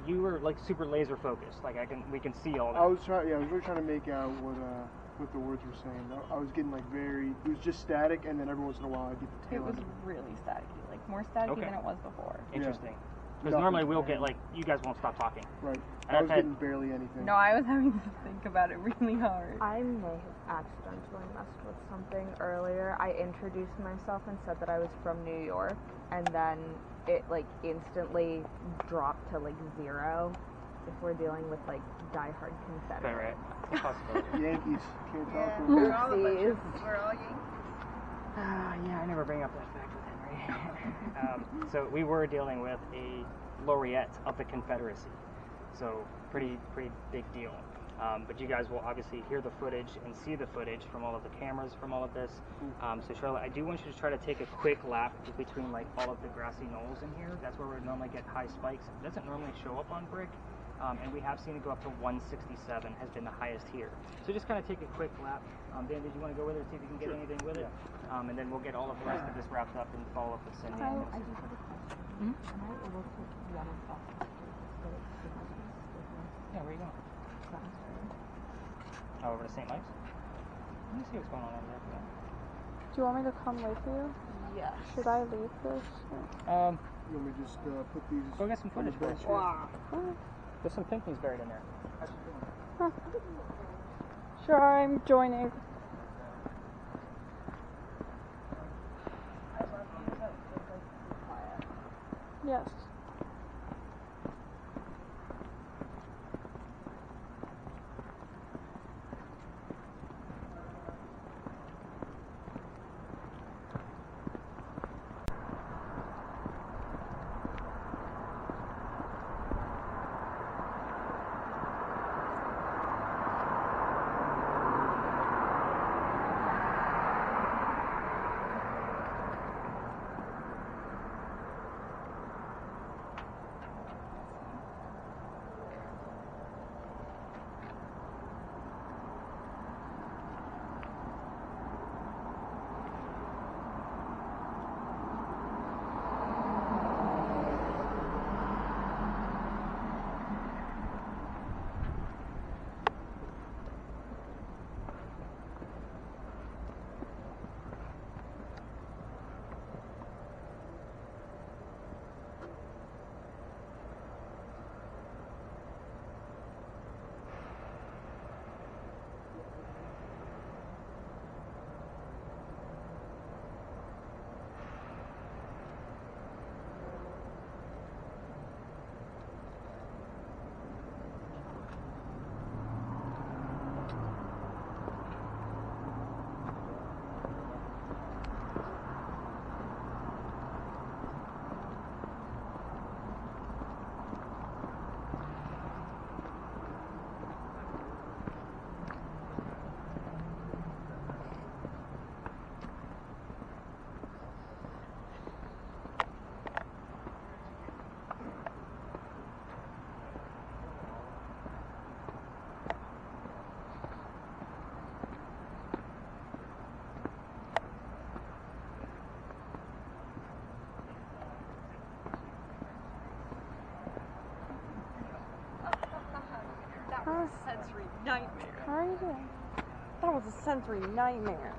You were like super laser focused. Like we can see all that. I was really trying to make out what the words were saying. I was getting like it was just static, and then every once in a while I'd get the tail. It was really staticky, like more staticky than it was before. Interesting. Because normally we'll get like, you guys won't stop talking. Right. And I was getting barely anything. No, I was having to think about it really hard. I may have accidentally messed with something earlier. I introduced myself and said that I was from New York, and then it like instantly dropped to like 0 if we're dealing with like diehard Confederate. Right. Possibility. Yankees. Can't talk Yeah, to them. we're all a bunch of, we're all Yankees. Yeah, I never bring up that fact with Henry. So we were dealing with a laureate of the Confederacy. So pretty big deal. But you guys will obviously hear the footage and see the footage from all of the cameras from all of this. So Charlotte, I do want you to try to take a quick lap between like all of the grassy knolls in here. That's where we normally get high spikes. It doesn't normally show up on brick. And we have seen it go up to 167 has been the highest here. So just kind of take a quick lap. Dan, did you want to go with it, see if you can get anything with it? And then we'll get all of the rest of this wrapped up and follow up with Cindy. I just have a question. Am I able to run it off the street? Yeah, where are you going? Oh, over to St. Mike's? Let me see what's going on over there. Do you want me to come with you? Yes. Should I leave this? You want me to just put these... Go get some footage for us. Wow. There's some pinkies buried in there. Huh. Sure, I'm joining. Yes. sensory nightmare. Crazy. That was a sensory nightmare.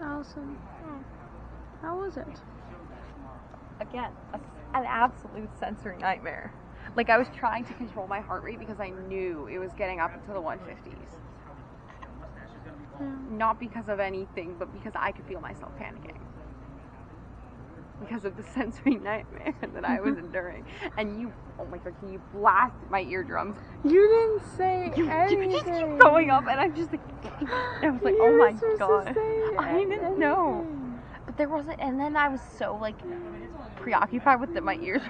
Allison, how was it? Again, an absolute sensory nightmare. Like, I was trying to control my heart rate because I knew it was getting up into the 150s. Yeah. Not because of anything, but because I could feel myself panicking. Because of the sensory nightmare that I was enduring. And you, oh my god, can you blast my eardrums? You didn't say anything. You just keep going up, and I'm just like, I was like, oh my god. I didn't know. But there wasn't, and then I was so like preoccupied with my ears.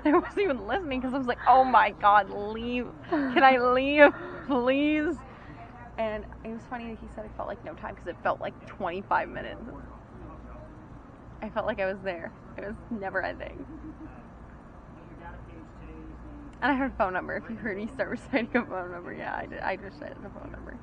I wasn't even listening because I was like, oh my god, leave. Can I leave, please? And it was funny that he said it felt like no time because it felt like 25 minutes. I felt like I was there. It was never ending. And I had a phone number. If you heard me start reciting a phone number, yeah, I just said the phone number.